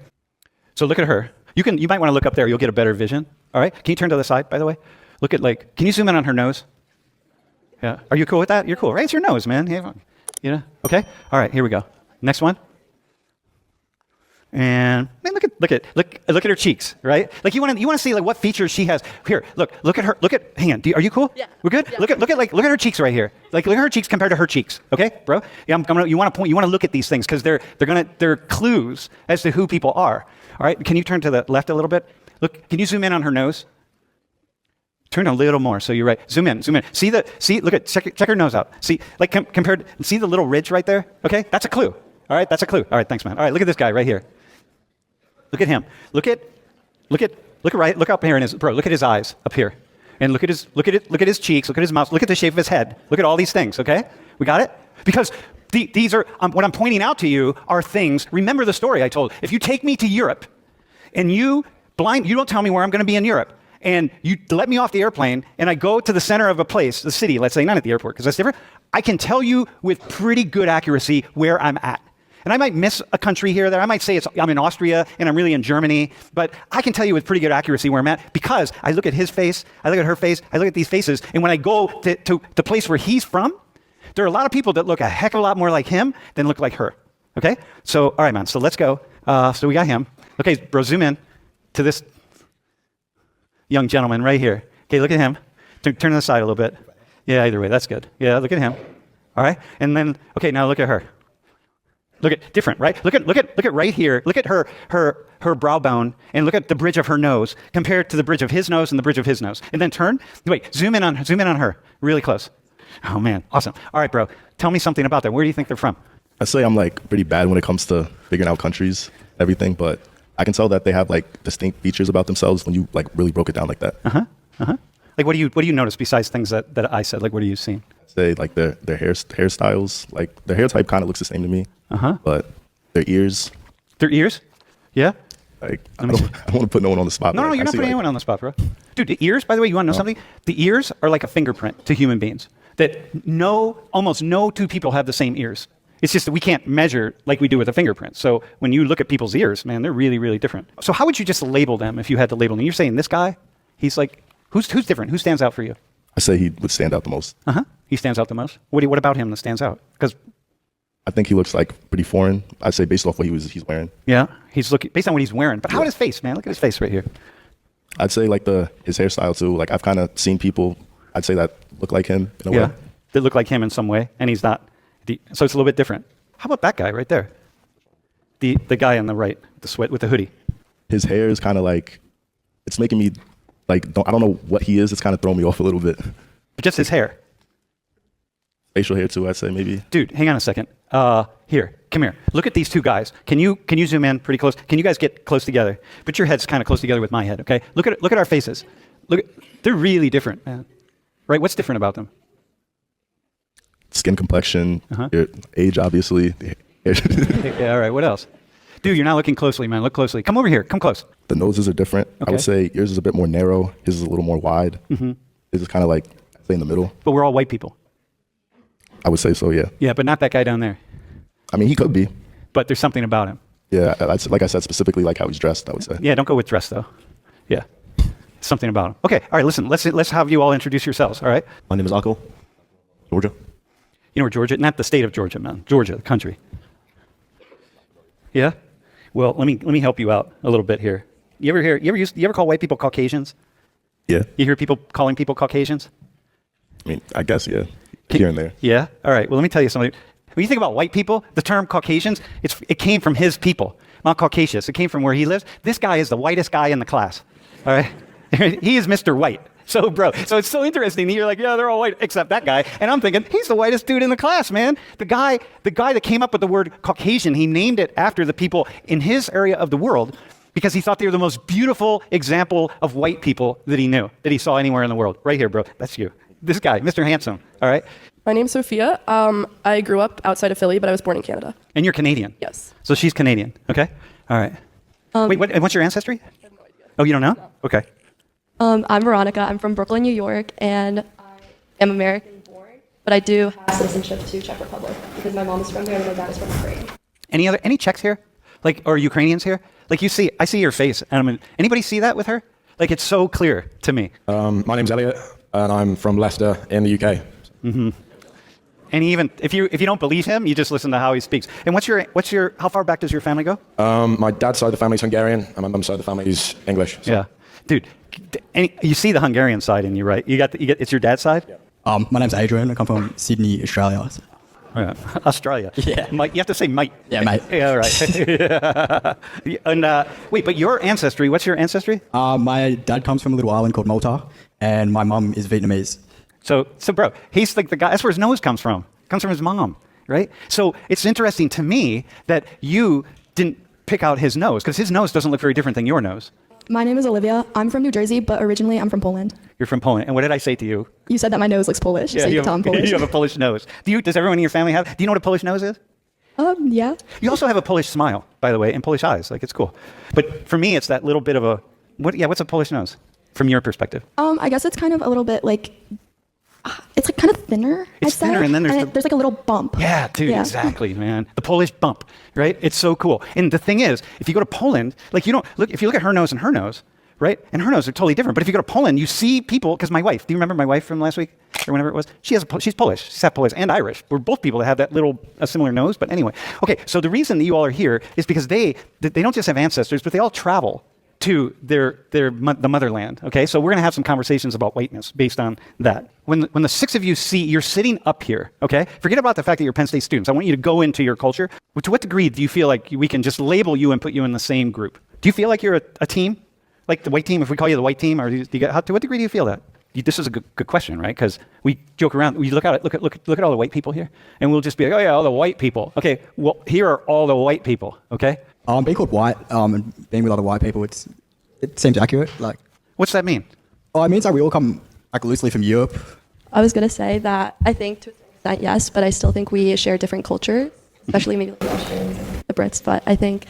So look at her. You might want to look up there, you'll get a better vision. All right? Can you turn to the side, by the way? Look at can you zoom in on her nose? Yeah. Are you cool with that? You're cool, right? It's your nose, man. You know? Okay? All right, here we go. Next one. And look at her cheeks, right? Like you want to see like what features she has. Here, look at her. Hang on. Are you cool? Yeah. We're good. Yeah. Look at her cheeks right here. Like look at her cheeks compared to her cheeks. Okay, bro. Yeah. You want to look at these things because they're clues as to who people are. All right. Can you turn to the left a little bit? Look. Can you zoom in on her nose? Turn a little more, so you're right. Zoom in. Check her nose out. See, like compared, see the little ridge right there? Okay, that's a clue. All right, that's a clue. All right, thanks, man. All right, look at this guy right here. Look at him. Look up here in his, bro, look at his eyes up here. And look at his cheeks, look at his mouth, look at the shape of his head. Look at all these things, okay? We got it? Because these are, what I'm pointing out to you are things, remember the story I told. If you take me to Europe and you don't tell me where I'm gonna be in Europe, and you let me off the airplane, and I go to the center of a place, the city, let's say, not at the airport, because that's different, I can tell you with pretty good accuracy where I'm at. And I might miss a country here or there. I might say I'm in Austria, and I'm really in Germany, but I can tell you with pretty good accuracy where I'm at, because I look at his face, I look at her face, I look at these faces, and when I go to the place where he's from, there are a lot of people that look a heck of a lot more like him than look like her, okay? So, all right, man, so let's go. So we got him. Okay, bro, zoom in to this young gentleman right here. Okay, look at him. Turn to the side a little bit. Yeah, either way, that's good. Yeah, look at him. All right, and then now look at her. Look at different, right? Look at right here. Look at her brow bone, and look at the bridge of her nose compared to the bridge of his nose and the bridge of his nose. And then turn. Wait, zoom in on her, really close. Oh man, awesome. All right, bro, tell me something about them. Where do you think they're from? I say I'm like pretty bad when it comes to figuring out countries, everything, but I can tell that they have like distinct features about themselves when you like really broke it down like that. Like what do you notice besides things that I said? Like what are you seeing? I'd say like their hairstyles, like their hair type kind of looks the same to me. But their ears. Their ears? Yeah. Like I don't want to put no one on the spot. No, you're not putting anyone on the spot, bro. Dude, the ears, by the way, you want to know something? The ears are like a fingerprint to human beings. That almost no two people have the same ears. It's just that we can't measure like we do with a fingerprint. So when you look at people's ears, man, they're really, really different. So how would you just label them if you had to label them? You're saying this guy, he's like, who's different? Who stands out for you? I say he would stand out the most. He stands out the most? What about him that stands out? Because I think he looks like pretty foreign. I'd say based off what he's wearing. Yeah, he's looking based on what he's wearing. But how about his face, man? Look at his face right here. I'd say like his hairstyle too. Like I've kind of seen people, I'd say that look like him in a way. That look like him in some way, and he's not. So it's a little bit different. How about that guy right there? The guy on the right, with the hoodie. His hair is kind of like, it's making me like, I don't know what he is. It's kind of throwing me off a little bit. But just his hair. Facial hair too, I'd say maybe. Dude, hang on a second. Here, come here. Look at these two guys. Can you zoom in pretty close? Can you guys get close together? Put your heads kind of close together with my head, okay? Look at our faces. They're really different, man. Right? What's different about them? Skin complexion, your age, obviously. Yeah, all right. What else? Dude, you're not looking closely, man. Look closely. Come over here. Come close. The noses are different. I would say yours is a bit more narrow. His is a little more wide. His is kind of like, I'd say in the middle. But we're all white people. I would say so, yeah. Yeah, but not that guy down there. I mean, he could be. But there's something about him. Yeah, like I said, specifically like how he's dressed, I would say. Yeah, don't go with dress, though. Yeah. Something about him. Okay, all right, listen. Let's have you all introduce yourselves, all right? My name is Akil. Georgia. You know where Georgia? Not the state of Georgia, man. Georgia, the country. Yeah? Well, let me help you out a little bit here. You ever call white people Caucasians? Yeah. You hear people calling people Caucasians? I mean, I guess, yeah. Here and there. Yeah? All right. Well, let me tell you something. When you think about white people, the term Caucasians, it came from his people, not Caucasus. It came from where he lives. This guy is the whitest guy in the class. All right? He is Mr. White. So, bro, it's so interesting that you're like, yeah, they're all white except that guy. And I'm thinking, he's the whitest dude in the class, man. The guy that came up with the word Caucasian, he named it after the people in his area of the world because he thought they were the most beautiful example of white people that he knew, that he saw anywhere in the world. Right here, bro. That's you. This guy, Mr. Handsome. All right? My name's Sophia. I grew up outside of Philly, but I was born in Canada. And you're Canadian? Yes. So she's Canadian, okay? All right. Wait, and what's your ancestry? I have no idea. Oh, you don't know? No. Okay. I'm Veronica. I'm from Brooklyn, New York, and I am American born, but I do have citizenship to Czech Republic because my mom is from there and my dad is from Ukraine. Any Czechs here? Like, or Ukrainians here? Like I see your face. And I mean, anybody see that with her? Like, it's so clear to me. My name's Elliot, and I'm from Leicester in the UK. Mm-hmm. And even if you don't believe him, you just listen to how he speaks. And how far back does your family go? My dad's side of the family's Hungarian, and my mum's side of the family's English. So. Yeah, dude. You see the Hungarian side in you, right? It's your dad's side. Yeah. My name's Adrian. I come from Sydney, Australia. Oh, yeah. Australia. Yeah. Mate, you have to say mate. Yeah, mate. Yeah, right. And wait, but your ancestry? What's your ancestry? My dad comes from a little island called Malta, and my mum is Vietnamese. So bro, he's like the guy. That's where his nose comes from. Comes from his mom, right? So it's interesting to me that you didn't pick out his nose because his nose doesn't look very different than your nose. My name is Olivia. I'm from New Jersey, but originally I'm from Poland. You're from Poland. And what did I say to you? You said that my nose looks Polish. Yeah, so you can tell I'm Polish. You have a Polish nose. Does everyone in your family have? Do you know what a Polish nose is? Yeah. You also have a Polish smile, by the way, and Polish eyes. Like, it's cool. But for me, it's that little bit of a, what's a Polish nose from your perspective? I guess it's kind of a little bit like, it's like kind of thinner. It's thinner, and then there's like a little bump. Yeah, dude, yeah. Exactly, man. The Polish bump, right? It's so cool. And the thing is, if you go to Poland, like if you look at her nose and her nose, right? And her nose are totally different. But if you go to Poland, you see people, because my wife, do you remember my wife from last week or whenever it was? She's Polish. She's half Polish and Irish. We're both people that have that a similar nose. But anyway, okay. So the reason that you all are here is because they don't just have ancestors, but they all travel to the motherland. Okay, so we're gonna have some conversations about whiteness based on that. When the six of you you're sitting up here. Okay, forget about the fact that you're Penn State students. I want you to go into your culture. To what degree do you feel like we can just label you and put you in the same group? Do you feel like you're a team, like the white team? If we call you the white team, or to what degree do you feel that? This is a good question, right? Because we joke around. We look at all the white people here, and we'll just be like, oh yeah, all the white people. Okay, well here are all the white people. Okay. Being called white and being with other white people, it seems accurate. Like, what's that mean? Oh, it means that we all come like loosely from Europe. I was gonna say that I think to an extent yes, but I still think we share different cultures, especially maybe like the Australians, the Brits. But I think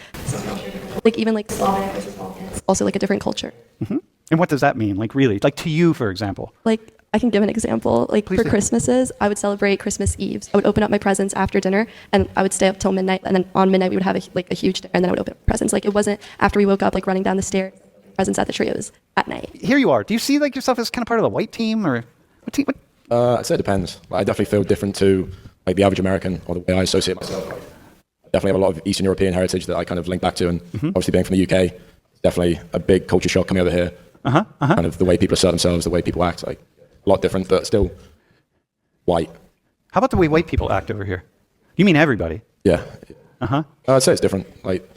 like even like Slavic versus Balkans, also like a different culture. Mm-hmm. And what does that mean? Like really, like to you, for example? Like I can give an example. Like Please for do. Christmases, I would celebrate Christmas Eves. I would open up my presents after dinner, and I would stay up till midnight. And then on midnight, we would have a huge dinner, and then I would open up presents. Like it wasn't after we woke up, like running down the stairs, presents at the tree. It was at night. Here you are. Do you see like yourself as kind of part of the white team, or what team? I'd say it depends. Like, I definitely feel different to like the average American or the way I associate myself. I definitely have a lot of Eastern European heritage that I kind of link back to, and obviously being from the UK, it's definitely a big culture shock coming over here. Kind of the way people assert themselves, the way people act, like a lot different, but still white. How about the way white people act over here? You mean everybody? Yeah. I'd say it's different. Like,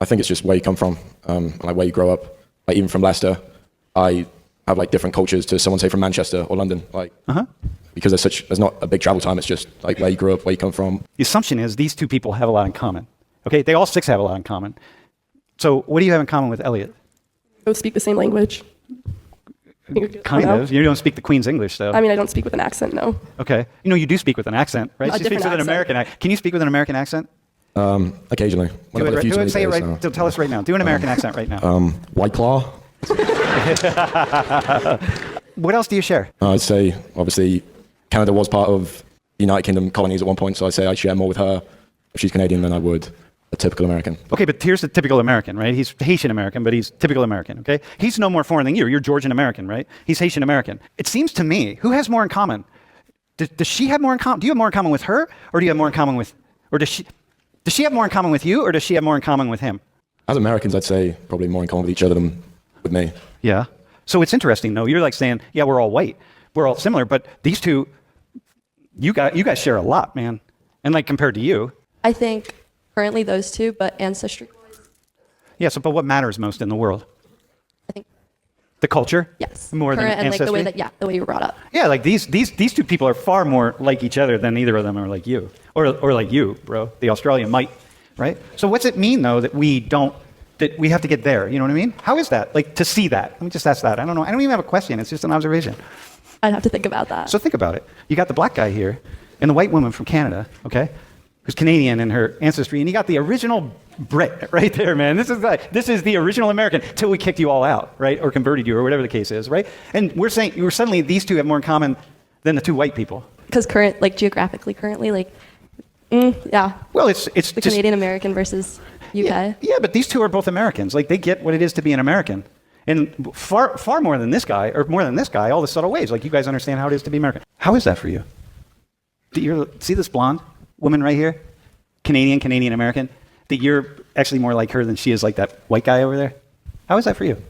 I think it's just where you come from, and like where you grow up. Like even from Leicester, I have like different cultures to someone say from Manchester or London, like because there's not a big travel time. It's just like where you grew up, where you come from. The assumption is these two people have a lot in common. Okay, they all 6 have a lot in common. So what do you have in common with Elliot? Both speak the same language. Kind of. You don't speak the Queen's English, though. I mean, I don't speak with an accent, no. Okay. You know, you do speak with an accent, right? A She speaks with an American accent. Can you speak with an American accent? Occasionally. Do it, say it right. Tell us right now. Do an American accent right now. White Claw. What else do you share? I'd say, obviously, Canada was part of United Kingdom colonies at one point, so I'd say I'd share more with her if she's Canadian than I would a typical American. Okay, but here's the typical American, right? He's Haitian American, but he's typical American, okay? He's no more foreign than you. You're Georgian American, right? He's Haitian American. It seems to me, who has more in common? Does she have more in common? Do you have more in common with her, or do you have more in common with, or does she have more in common with you, or does she have more in common with him? As Americans, I'd say probably more in common with each other than with me. Yeah. So it's interesting, though. You're like saying, yeah, we're all white. We're all similar, but these two, you guys share a lot, man. And like compared to you. I think currently those two, but ancestry. Yeah, so but what matters most in the world? I think the culture? Yes. More Current than and ancestry? like the way you were brought up. Yeah, like these two people are far more like each other than either of them are like you. Or like you, bro. The Australian might, right? So what's it mean, though, that we have to get there? You know what I mean? How is that? Like, to see that? Let me just ask that. I don't know. I don't even have a question. It's just an observation. I'd have to think about that. So think about it. You got the black guy here and the white woman from Canada, okay, who's Canadian in her ancestry, and you got the original Brit right there, man. This is the original American till we kicked you all out, right, or converted you, or whatever the case is, right? And we're saying suddenly these two have more in common than the two white people. Because geographically, currently, yeah. Well, it's the just Canadian American versus UK. Yeah, but these two are both Americans. Like, they get what it is to be an American. And far more than this guy, or more than this guy, all the subtle ways. Like, you guys understand how it is to be American. How is that for you? See this blonde woman right here? Canadian American? That you're actually more like her than she is like that white guy over there? How is that for you?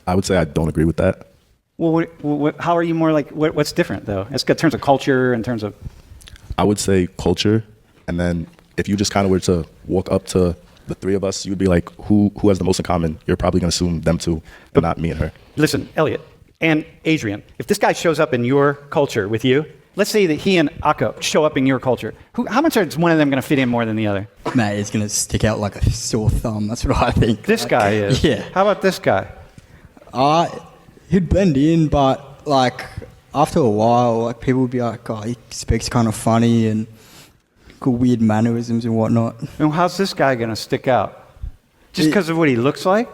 I would say I don't agree with that. Well, how are you more like, what's different, though? It's in terms of culture, in terms of... I would say culture, and then if you just kind of were to walk up to the three of us, you'd be like, who has the most in common? You're probably going to assume them two, but not me and her. Listen, Elliot and Adrian, if this guy shows up in your culture with you, let's say that he and Akko show up in your culture, how much is one of them going to fit in more than the other? Mate, he's going to stick out like a sore thumb. That's what I think. This guy is? Yeah. How about this guy? He'd blend in, but like after a while, like people would be like, oh, he speaks kind of funny and got weird mannerisms and whatnot. And how's this guy going to stick out? Just because of what he looks like?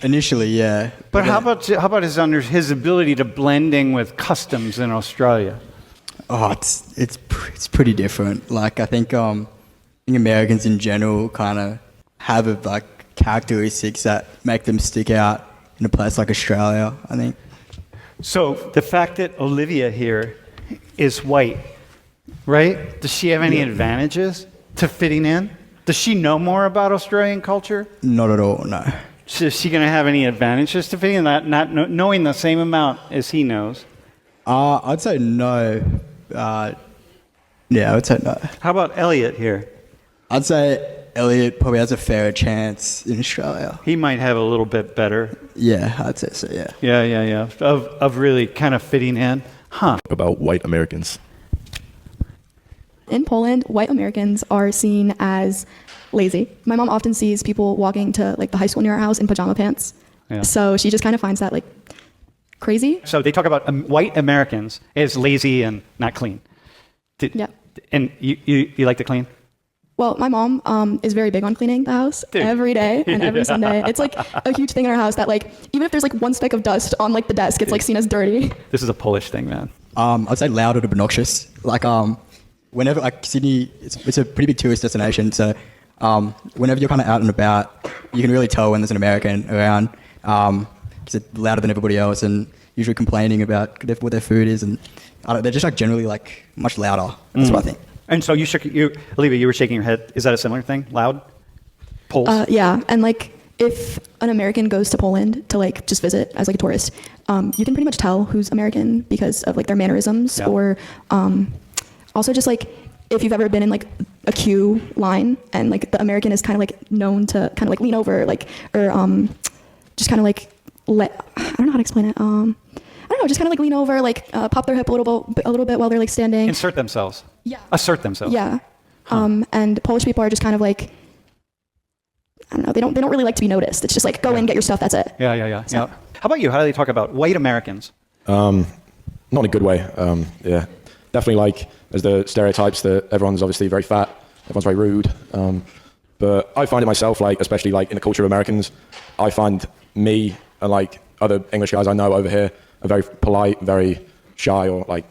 Initially, yeah. But how about his ability to blending with customs in Australia? Oh, it's pretty different. Like I think Americans in general kind of have like characteristics that make them stick out in a place like Australia, I think. So the fact that Olivia here is white, right? Does she have any advantages to fitting in? Does she know more about Australian culture? Not at all, no. So is she going to have any advantages to fitting in, not knowing the same amount as he knows? I'd say no. Yeah, I would say no. How about Elliot here? I'd say Elliot probably has a fairer chance in Australia. He might have a little bit better. Yeah, I'd say so, yeah. Yeah. Of really kind of fitting in. Huh. About white Americans. In Poland, white Americans are seen as lazy. My mom often sees people walking to like the high school near our house in pajama pants. Yeah. So she just kind of finds that like crazy. So they talk about white Americans as lazy and not clean. Yeah. And you like to clean? Well, my mom is very big on cleaning the house every day and every Sunday. It's like a huge thing in our house that like even if there's like one speck of dust on like the desk, it's like seen as dirty. This is a Polish thing, man. I'd say loud or obnoxious. Like whenever like Sydney, it's a pretty big tourist destination. So whenever you're kind of out and about, you can really tell when there's an American around. Because they're louder than everybody else and usually complaining about what their food is, and they're just like generally like much louder. That's what I think. And so Olivia, you were shaking your head. Is that a similar thing? Loud? Poles? Yeah, and like if an American goes to Poland to like just visit as like a tourist, you can pretty much tell who's American because of like their mannerisms, or also just like if you've ever been in like a queue line and like the American is kind of like known to kind of like lean over like or just kind of like I don't know how to explain it. I don't know, just kind of like lean over, like pop their hip a little bit while they're like standing. Insert themselves. Yeah. Assert themselves. Yeah. And Polish people are just kind of like, I don't know, they don't really like to be noticed. It's just like, go in, get your stuff, that's it. Yeah. How about you? How do they talk about white Americans? Not in a good way. Yeah, definitely like there's the stereotypes that everyone's obviously very fat, everyone's very rude. But I find it myself, like especially like in the culture of Americans, I find me and like other English guys I know over here are very polite, very shy, or like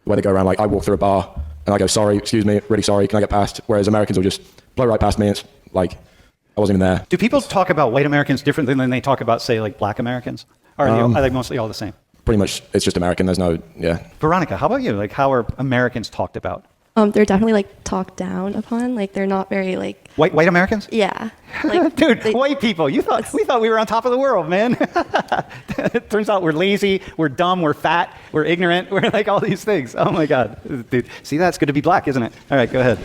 the way they go around. Like I walk through a bar and I go, sorry, excuse me, really sorry, can I get past? Whereas Americans will just blow right past me. It's like I wasn't even there. Do people talk about white Americans differently than they talk about, say, like black Americans? Or are they mostly all the same? Pretty much, it's just American. There's no, yeah. Veronica, how about you? Like, how are Americans talked about? They're definitely like talked down upon. Like they're not very like white Americans. Yeah, like, dude, white people. We thought we were on top of the world, man. It turns out we're lazy, we're dumb, we're fat, we're ignorant, we're like all these things. Oh my god, dude. See, that's good to be black, isn't it? All right, go ahead.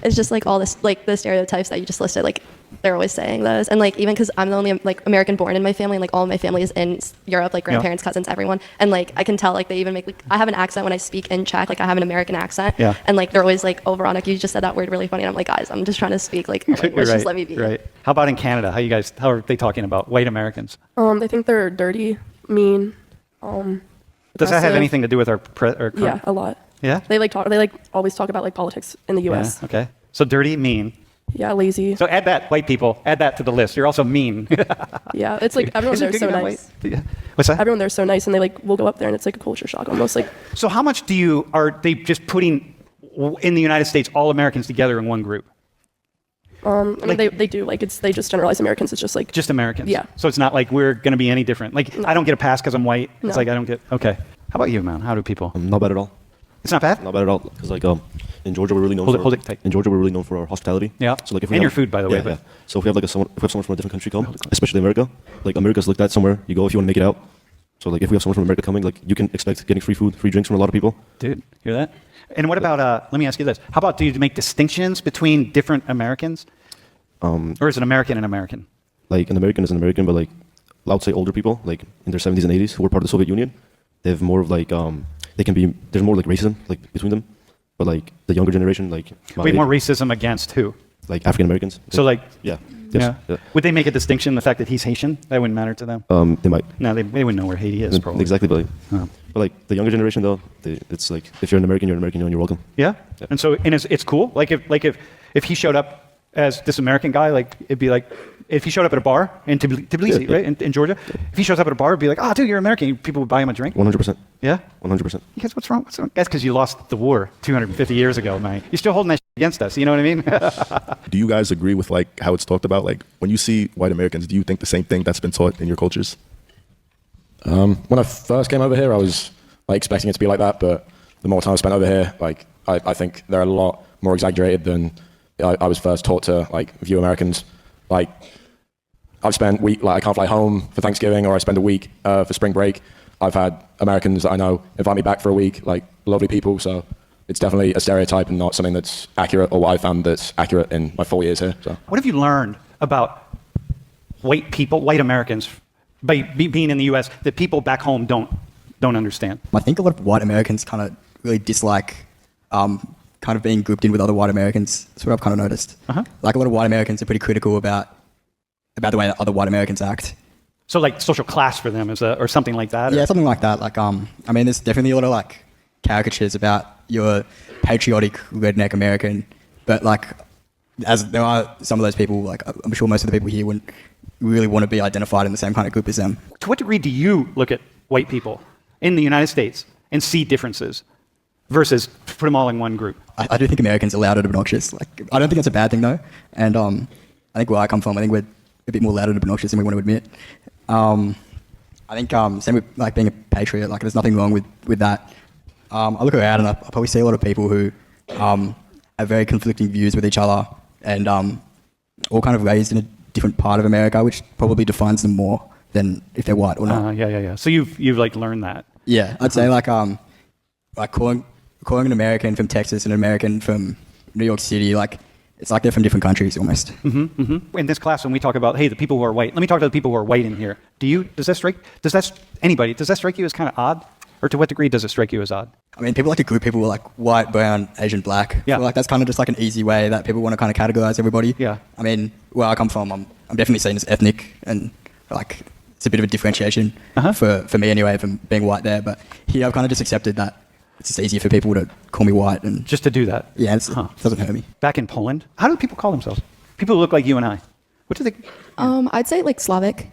It's just like all this, like the stereotypes that you just listed. Like they're always saying those, and like even because I'm the only like American born in my family, and like all of my family is in Europe, like grandparents, cousins, everyone, and like I can tell like they even make like I have an accent when I speak in Czech, like I have an American accent, and like they're always like, oh Veronica, you just said that word really funny, and I'm like, guys, I'm just trying to speak like let's just let me be. Right. How about in Canada? How are they talking about white Americans? They think they're dirty, mean. Does that have anything to do with our yeah, a lot. Yeah. They always talk about like politics in the U.S. Yeah, okay. So dirty, mean. Yeah, lazy. So add that, white people. Add that to the list. You're also mean. Yeah, it's like everyone there's so nice. Yeah. What's that? Everyone there's so nice, and they like will go up there, and it's like a culture shock almost. Like. So how much are they just putting in the United States all Americans together in one group? I mean, they do like they just generalize Americans. It's just like just Americans. Yeah. So it's not like we're going to be any different. Like I don't get a pass because I'm white. No. It's like I don't get. Okay. How about you, man? How do people? Not bad at all. It's not bad. Not bad at all. Because like in Georgia we're really known in Georgia we're really known for our hospitality. Yeah. So like if your food, by the way. Yeah. So if we have someone from a different country come, especially America, like America's looked at somewhere you go if you want to make it out. So like if we have someone from America coming, like you can expect getting free food, free drinks from a lot of people. Dude, hear that? And what about let me ask you this: how about do you make distinctions between different Americans? Or is an American an American? Like an American is an American, but like I would say older people, like in their 70s and 80s, who were part of the Soviet Union, they have more of like there's more like racism like between them. But like the younger generation, like wait, more racism against who? Like African Americans. So like yeah. Yes, yeah. Would they make a distinction the fact that he's Haitian? That wouldn't matter to them. They might. No, they wouldn't know where Haiti is. Probably. Exactly, but like the younger generation though, it's like if you're an American, you're an American, and you're welcome. Yeah. And so it's cool. Like if he showed up as this American guy, like it'd be like if he showed up at a bar in Tbilisi, right, in Georgia, if he shows up at a bar, it'd be like, oh, dude, you're American. People would buy him a drink. 100%. Yeah? 100%. Guys, what's wrong? That's because you lost the war 250 years ago, man. You're still holding that against us. You know what I mean? Do you guys agree with like how it's talked about? Like when you see white Americans, do you think the same thing that's been taught in your cultures? When I first came over here, I was like expecting it to be like that, but the more time I spent over here, like I think they're a lot more exaggerated than I was first taught to like view Americans. Like I've spent I can't fly home for Thanksgiving, or I spend a week for spring break. I've had Americans that I know invite me back for a week, like lovely people. So it's definitely a stereotype and not something that's accurate, or what I found that's accurate in my 4 years here. So what have you learned about white people, white Americans, by being in the U.S. that people back home don't understand? I think a lot of white Americans kind of really dislike kind of being grouped in with other white Americans. That's what I've kind of noticed. Like a lot of white Americans are pretty critical about the way that other white Americans act. So like social class for them or something like that? Yeah, something like that. Like I mean, there's definitely a lot of like caricatures about your patriotic redneck American, but like as there are some of those people, like I'm sure most of the people here wouldn't really want to be identified in the same kind of group as them. To what degree do you look at white people in the United States and see differences versus put them all in one group? I do think Americans are loud and obnoxious. Like I don't think that's a bad thing though. And I think where I come from, I think we're a bit more loud and obnoxious than we want to admit. I think same with like being a patriot. Like there's nothing wrong with that. I look around and I probably see a lot of people who have very conflicting views with each other, and all kind of raised in a different part of America, which probably defines them more than if they're white or not. Yeah. So you've like learned that. Yeah, I'd say like calling an American from Texas and an American from New York City, like it's like they're from different countries almost. In this class, when we talk about, hey, the people who are white, let me talk to the people who are white in here. Does that strike you as kind of odd? Or to what degree does it strike you as odd? I mean, people like to group people with like white, brown, Asian, black. Yeah. Like that's kind of just like an easy way that people want to kind of categorize everybody. Yeah. I mean, where I come from, I'm definitely seen as ethnic, and like it's a bit of a differentiation for me anyway, from being white there. But here I've kind of just accepted that it's just easier for people to call me white and just to do that. Yeah, it doesn't hurt me. Back in Poland, how do people call themselves? People who look like you and I. What do they? I'd say like Slavic.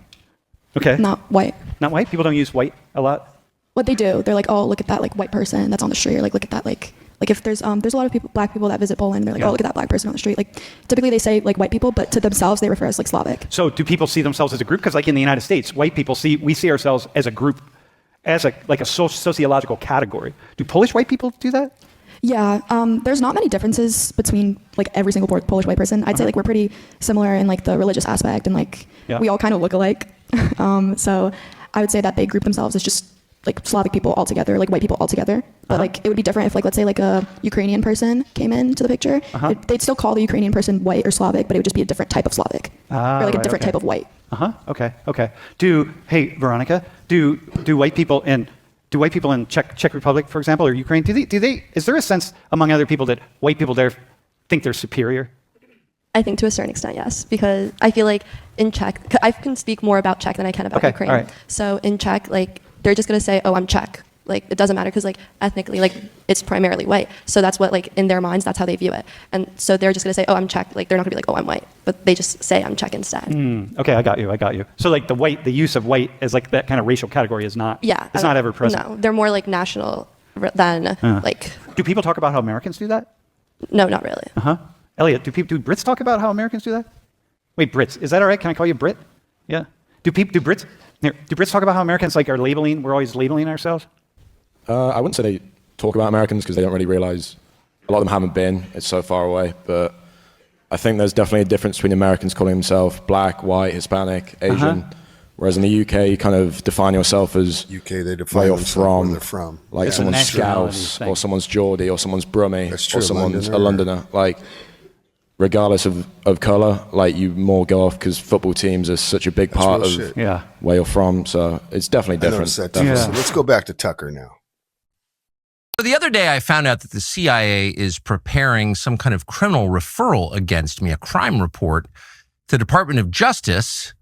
Okay. Not white. Not white. People don't use white a lot. What they do, they're like, oh, look at that like white person that's on the street, or like look at that like if there's a lot of people, black people that visit Poland, they're like, oh, look at that black person on the street. Like typically they say like white people, but to themselves they refer as like Slavic. So do people see themselves as a group? Because like in the United States, white people we see ourselves as a group, as a sociological category. Do Polish white people do that? Yeah, there's not many differences between like every single Polish white person. I'd say like we're pretty similar in like the religious aspect, and like we all kind of look alike. So I would say that they group themselves as just like Slavic people all together, like white people all together. But like it would be different if like, let's say like a Ukrainian person came into the picture. They'd still call the Ukrainian person white or Slavic, but it would just be a different type of Slavic, or like a different type of white. Okay. Hey, Veronica, do white people in Czech Republic, for example, or Ukraine, is there a sense among other people that white people there think they're superior? I think to a certain extent, yes, because I feel like in Czech, I can speak more about Czech than I can about Ukraine. All right. So in Czech, like they're just gonna say, "Oh, I'm Czech." Like it doesn't matter because like ethnically, like it's primarily white. So that's what like in their minds, that's how they view it. And so they're just gonna say, "Oh, I'm Czech." Like they're not gonna be like, "Oh, I'm white," but they just say, "I'm Czech" instead. Okay, I got you. So like the use of white as like that kind of racial category is not. Yeah. It's not ever present. No, they're more like national than like. Do people talk about how Americans do that? No, not really. Elliot, do Brits talk about how Americans do that? Wait, Brits, is that all right? Can I call you Brit? Yeah. Do Brits talk about how Americans like are labeling? We're always labeling ourselves. I wouldn't say they talk about Americans because they don't really realize a lot of them haven't been. It's so far away. But I think there's definitely a difference between Americans calling themselves black, white, Hispanic, Asian. Whereas in the UK, you kind of define yourself as they define where you're from. Like someone's Scouse, or someone's Geordie, or someone's Brummie, or someone's a Londoner. Like, regardless of colour, like you more go off because football teams are such a big part of where you're from. So it's definitely different. So let's go back to Tucker now. So the other day I found out that the CIA is preparing some kind of criminal referral against me, a crime report to the Department of Justice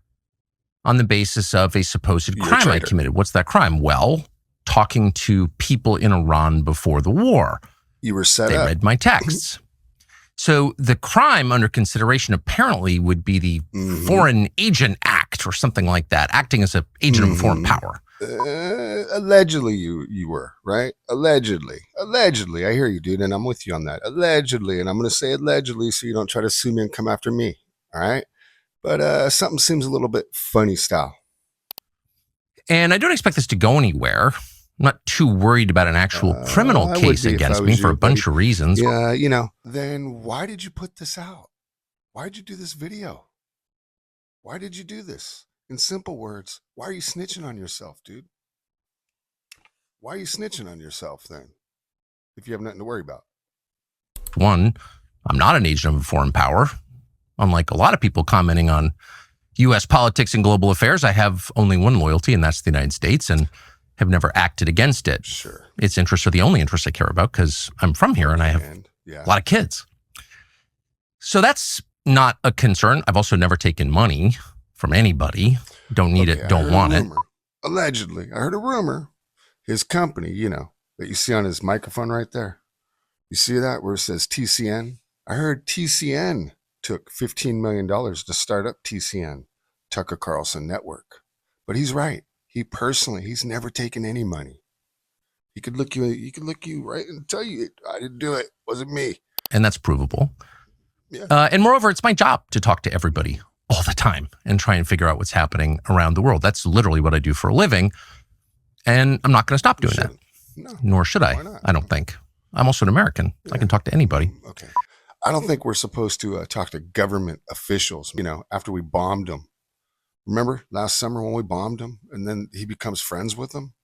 on the basis of a supposed crime I committed. What's that crime? Well, talking to people in Iran before the war. You were set up. They read my texts. So the crime under consideration apparently would be the Foreign Agent Act or something like that, acting as an agent of a foreign power. Allegedly, you were, right? Allegedly. I hear you, dude, and I'm with you on that. Allegedly, and I'm going to say allegedly so you don't try to sue me and come after me, all right? But something seems a little bit funny style. And I don't expect this to go anywhere. I'm not too worried about an actual criminal case against me for a bunch of reasons. Yeah, then why did you put this out? Why did you do this video? Why did you do this? In simple words, why are you snitching on yourself, dude? Why are you snitching on yourself then, if you have nothing to worry about? One, I'm not an agent of a foreign power. Unlike a lot of people commenting on U.S. politics and global affairs, I have only one loyalty, and that's the United States, and have never acted against it. Sure. Its interests are the only interests I care about because I'm from here and I have a lot of kids. So that's not a concern. I've also never taken money from anybody. Don't need it, don't want it. Allegedly, I heard a rumor. His company, that you see on his microphone right there. You see that where it says TCN? I heard TCN took $15 million to start up TCN, Tucker Carlson Network. But he's right. He's never taken any money. He could look you right and tell you, I didn't do it. It wasn't me. And that's provable. Yeah. And moreover, it's my job to talk to everybody all the time and try and figure out what's happening around the world. That's literally what I do for a living. And I'm not going to stop doing that. No. Nor should I. I don't think. I'm also an American. Yeah. I can talk to anybody. Okay. I don't think we're supposed to talk to government officials, after we bombed them. Remember last summer when we bombed him and then he becomes friends with them?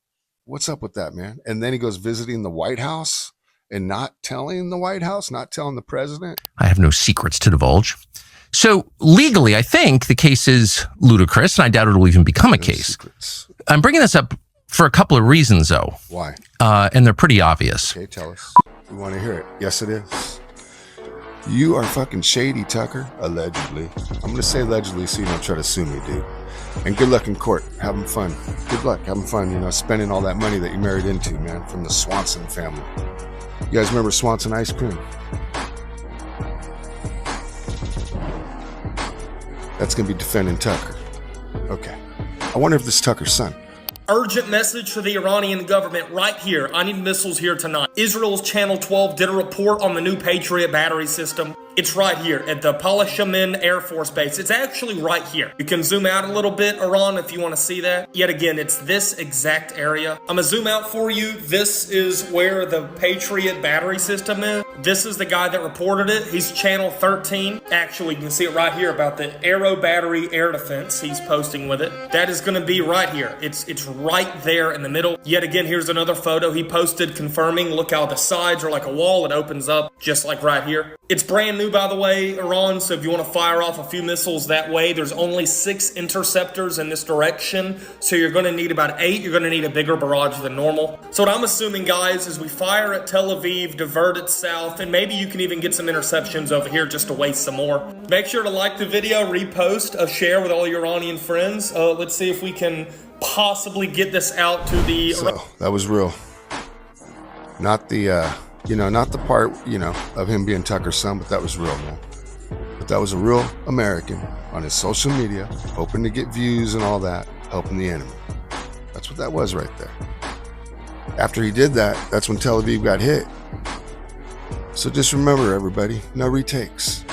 What's up with that, man? And then he goes visiting the White House and not telling the White House, not telling the president? I have no secrets to divulge. So legally, I think the case is ludicrous, and I doubt it'll even become a case. Secrets. I'm bringing this up for a couple of reasons, though. Why? And they're pretty obvious. Okay, tell us. We want to hear it. Yes, it is. You are fucking shady, Tucker. Allegedly. I'm going to say allegedly so you don't try to sue me, dude. And good luck in court. Having fun. Good luck. Having fun, you know, spending all that money that you married into, man, from the Swanson family. You guys remember Swanson ice cream? That's going to be defending Tucker. Okay. I wonder if this is Tucker's son. Urgent message for the Iranian government right here. I need missiles here tonight. Israel's Channel 12 did a report on the new Patriot battery system. It's right here at the Palashamin Air Force Base. It's actually right here. You can zoom out a little bit, Iran, if you want to see that. Yet again, it's this exact area. I'm going to zoom out for you. This is where the Patriot battery system is. This is the guy that reported it. He's Channel 13. Actually, you can see it right here about the Aero battery air defense he's posting with it. That is going to be right here. It's right there in the middle. Yet again, here's another photo he posted confirming. Look how the sides are like a wall. It opens up just like right here. It's brand new, by the way, Iran, so if you want to fire off a few missiles that way, there's only 6 interceptors in this direction, so you're going to need about 8. You're going to need a bigger barrage than normal. So what I'm assuming, guys, is we fire at Tel Aviv, divert it south, and maybe you can even get some interceptions over here just to waste some more. Make sure to like the video, repost, share with all your Iranian friends. Let's see if we can possibly get this out to the... So, that was real. Not the... not the part, of him being Tucker's son, but that was real, man. But that was a real American on his social media, hoping to get views and all that, helping the enemy. That's what that was right there. After he did that, that's when Tel Aviv got hit. So just remember, everybody, no retakes.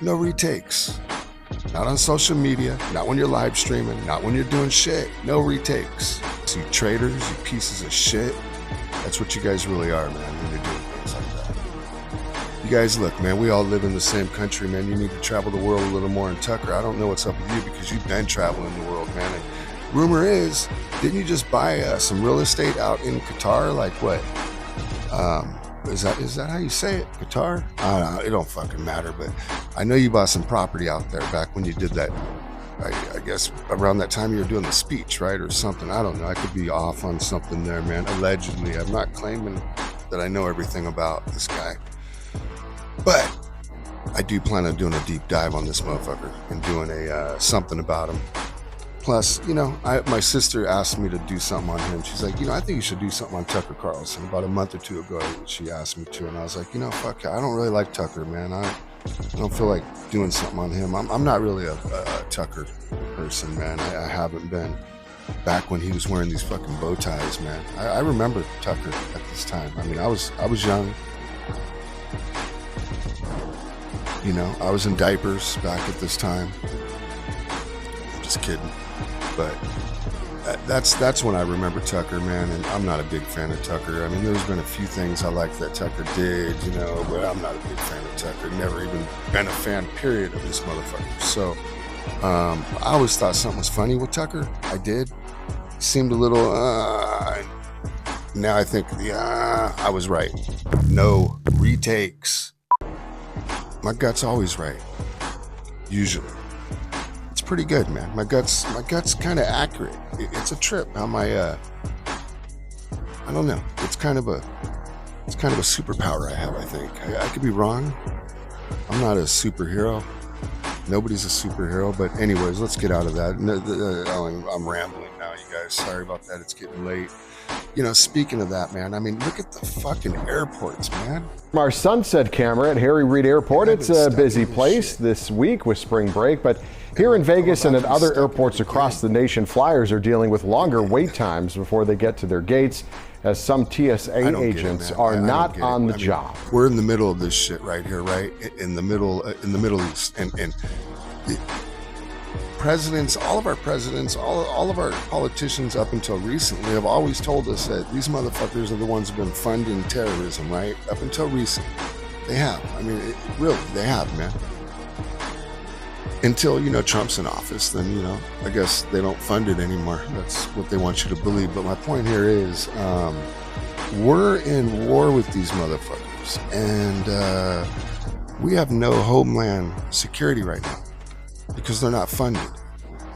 No retakes. Not on social media, not when you're live streaming, not when you're doing shit. No retakes. So you traitors, you pieces of shit. That's what you guys really are, man, when you're doing things like that. You guys, look, man, we all live in the same country, man. You need to travel the world a little more. And Tucker, I don't know what's up with you because you've been traveling the world, man. And rumor is, didn't you just buy some real estate out in Qatar? Like what? Is that how you say it? Qatar? I don't know. It don't fucking matter. But I know you bought some property out there back when you did that. I guess around that time you were doing the speech, right? Or something. I don't know. I could be off on something there, man. Allegedly. I'm not claiming that I know everything about this guy. But I do plan on doing a deep dive on this motherfucker and doing a something about him. Plus, my sister asked me to do something on him. She's like, I think you should do something on Tucker Carlson. About a month or two ago, she asked me to. And I was like, fuck, I don't really like Tucker, man. I don't feel like doing something on him. I'm not really a Tucker person, man. I haven't been. Back when he was wearing these fucking bow ties, man. I remember Tucker at this time. I mean, I was young. I was in diapers back at this time. I'm just kidding. But that's when I remember Tucker, man. And I'm not a big fan of Tucker. I mean, there's been a few things I like that Tucker did, but I'm not a big fan of Tucker. Never even been a fan, period, of this motherfucker. So I always thought something was funny with Tucker. I did. Seemed a little, now I think, I was right. No retakes. My gut's always right. Usually. It's pretty good, man. My gut's kind of accurate. It's a trip how my, I don't know. It's kind of a superpower I have, I think. I could be wrong. I'm not a superhero. Nobody's a superhero, but anyways, let's get out of that. I'm rambling now, you guys. Sorry about that. It's getting late. Speaking of that, man, I mean, look at the fucking airports, man. From our Sunset camera at Harry Reid Airport, it's a busy place this week with spring break, but here in Vegas and at other airports across the nation, flyers are dealing with longer wait times before they get to their gates, as some TSA agents are not on the job. We're in the middle of this shit right here, right? In the Middle East, and presidents, all of our presidents, all of our politicians up until recently have always told us that these motherfuckers are the ones who've been funding terrorism, right? Up until recently. They have. I mean, really, they have, man. Until, Trump's in office, then, I guess they don't fund it anymore. That's what they want you to believe. But my point here is, we're in war with these motherfuckers, and we have no homeland security right now because they're not funded.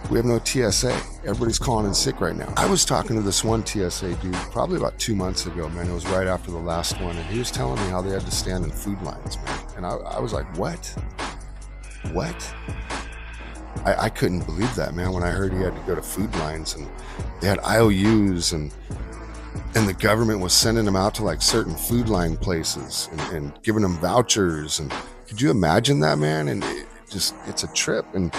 We have no TSA. Everybody's calling in sick right now. I was talking to this one TSA dude probably about 2 months ago, man. It was right after the last one, and he was telling me how they had to stand in food lines, man. And I was like, what? What? I couldn't believe that, man, when I heard he had to go to food lines, and they had IOUs, and the government was sending them out to like certain food line places and giving them vouchers. And could you imagine that, man? And it's a trip. And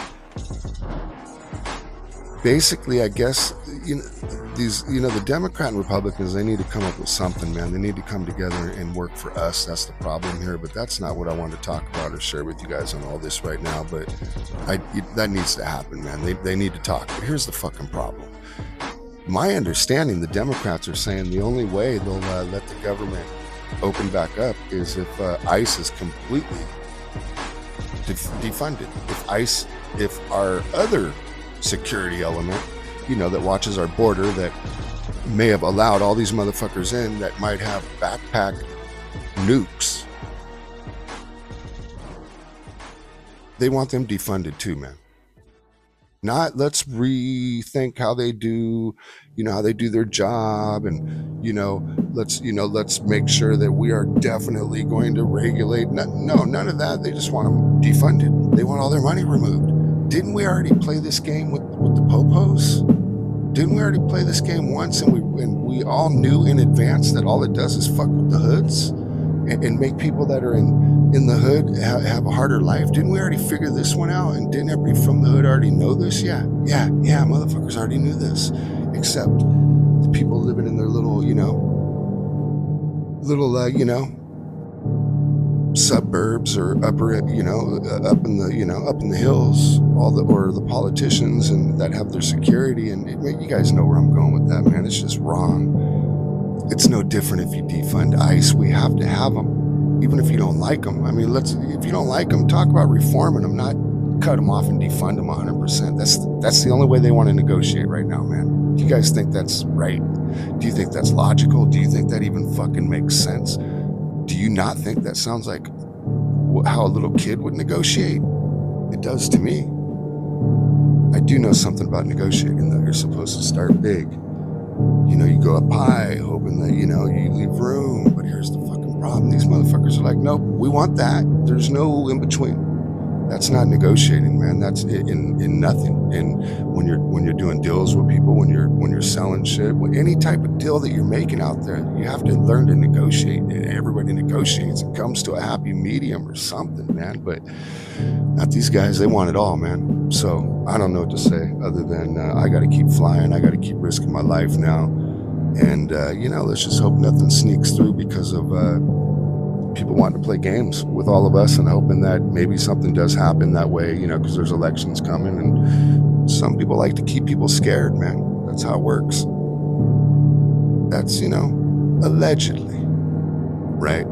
basically, I guess, the Democrat and Republicans, they need to come up with something, man. They need to come together and work for us. That's the problem here. But that's not what I wanted to talk about or share with you guys on all this right now. But that needs to happen, man. They need to talk. But here's the fucking problem. My understanding, the Democrats are saying the only way they'll let the government open back up is if ICE is completely defunded. If our other security element, that watches our border, that may have allowed all these motherfuckers in, that might have backpack nukes, they want them defunded too, man. Not let's rethink how they do, how they do their job, and let's make sure that we are definitely going to regulate. No, none of that. They just want them defunded. They want all their money removed. Didn't we already play this game with the popos? Didn't we already play this game once, and we all knew in advance that all it does is fuck with the hoods and make people that are in the hood have a harder life? Didn't we already figure this one out? And didn't everybody from the hood already know this? Yeah, motherfuckers already knew this, except the people living in their little suburbs or up in the hills, or the politicians and that have their security. And you guys know where I'm going with that, man. It's just wrong. It's no different if you defund ICE. We have to have them, even if you don't like them. I mean, if you don't like them, talk about reforming them, not cut them off and defund them 100%. That's the only way they want to negotiate right now, man. Do you guys think that's right? Do you think that's logical? Do you think that even fucking makes sense? Do you not think that sounds like how a little kid would negotiate? It does to me. I do know something about negotiating, though. You're supposed to start big. You go up high, hoping that, you leave room. But here's the fucking problem. These motherfuckers are like, nope, we want that. There's no in between. That's not negotiating, man. That's in nothing. And when you're doing deals with people, when you're selling shit, any type of deal that you're making out there, you have to learn to negotiate. Everybody negotiates and comes to a happy medium or something, man. But not these guys. They want it all, man. So I don't know what to say other than I got to keep flying. I got to keep risking my life now. And let's just hope nothing sneaks through because of people wanting to play games with all of us and hoping that maybe something does happen that way, because there's elections coming, and some people like to keep people scared, man. That's how it works. That's, allegedly, right?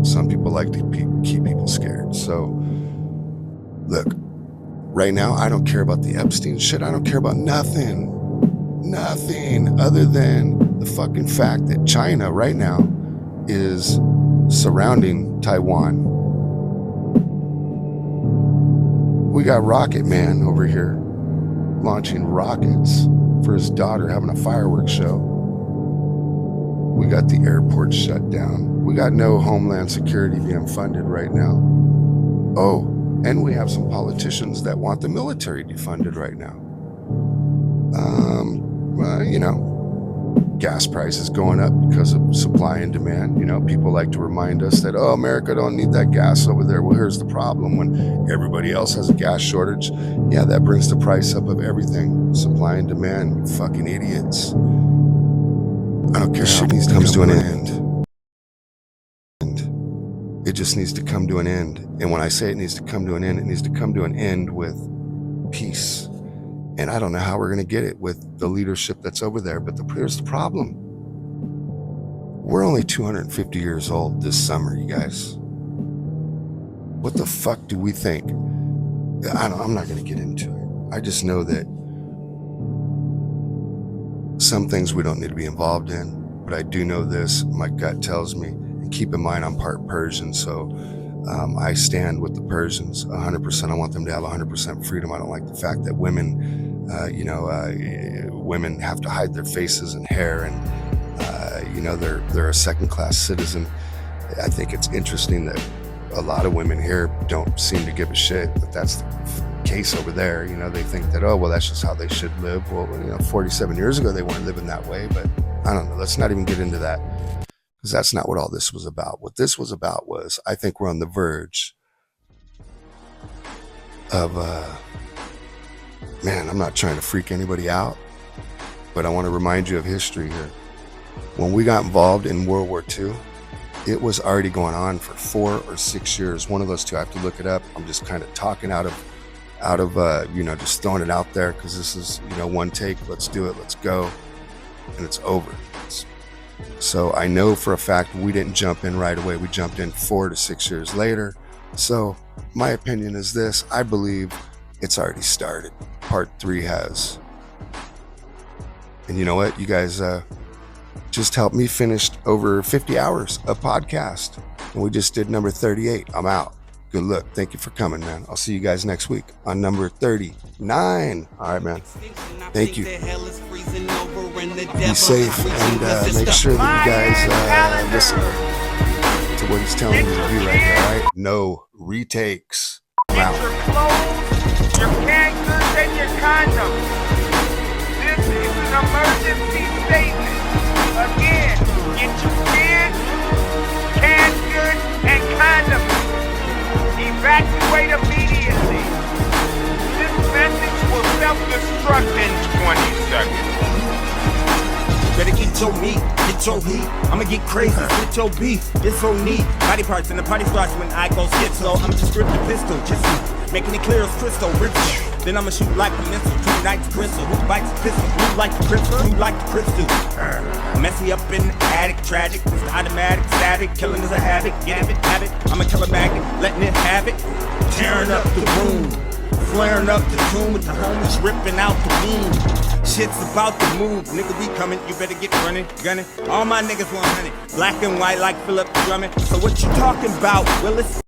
Some people like to keep people scared. So, look, right now, I don't care about the Epstein shit. I don't care about nothing other than the fucking fact that China right now is surrounding Taiwan. We got Rocket Man over here launching rockets for his daughter, having a fireworks show. We got the airport shut down. We got no homeland security being funded right now. Oh, and we have some politicians that want the military defunded right now. Gas prices going up because of supply and demand. People like to remind us that, America don't need that gas over there. Well, here's the problem. When everybody else has a gas shortage, that brings the price up of everything. Supply and demand, you fucking idiots. I don't care. Shit needs to come to an end. It just needs to come to an end. And when I say it needs to come to an end, it needs to come to an end with peace. And I don't know how we're going to get it with the leadership that's over there. But here's the problem. We're only 250 years old this summer, you guys. What the fuck do we think? I'm not going to get into it. I just know that some things we don't need to be involved in. but I do know this. My gut tells me, and keep in mind I'm part Persian, so I stand with the Persians 100%. I want them to have 100% freedom. I don't like the fact that women, women have to hide their faces and hair, and they're a second-class citizen. I think it's interesting that a lot of women here don't seem to give a shit, but that's the case over there. They think that, oh, well, that's just how they should live. Well, 47 years ago, they weren't living that way, but I don't know. Let's not even get into that, because that's not what all this was about. What this was about was, I think we're on the verge of, man, I'm not trying to freak anybody out, but I want to remind you of history here. When we got involved in World War II, it was already going on for 4 or 6 years. One of those two, I have to look it up. I'm just kind of talking out of just throwing it out there, because this is, one take. Let's do it. Let's go. And it's over. So I know for a fact we didn't jump in right away. We jumped in 4 to 6 years later. So my opinion is this. I believe it's already started. Part 3 has. And you know what? You guys just helped me finish over 50 hours of podcast. And we just did number 38. I'm out. Good luck. Thank you for coming, man. I'll see you guys next week on number 39. All right, man. Thank you. Be safe, and make sure that you guys listen to what he's telling you to do right here, all right? No retakes. I'm out. Your clothes, your canned goods, and your condoms. This is an emergency statement. Again, get your kids, canned goods, and condoms. Evacuate immediately. This message will self-destruct in 20 seconds. Better get your meat, get your heat. I'ma get crazy, get your beef. It's so neat. Body parts and the party starts when I go schizo. I'ma just grip the pistol, just making it clear as crystal. Rich. Then I'ma shoot like a missile. 2 nights bristle. Who bites the pistol? Who like the crystal? Who like the crystal? Messy up in the attic, tragic. It's the automatic, static. Killing is a habit. Get it, have it. I'm a killer magnet, letting it have it. Tearing up the room. Flaring up the tomb with the homies ripping out the boom. Shit's about to move, nigga, we coming. You better get running, gunning. All my niggas 100, black and white like Philip Drummond. So what you talking about, Willis?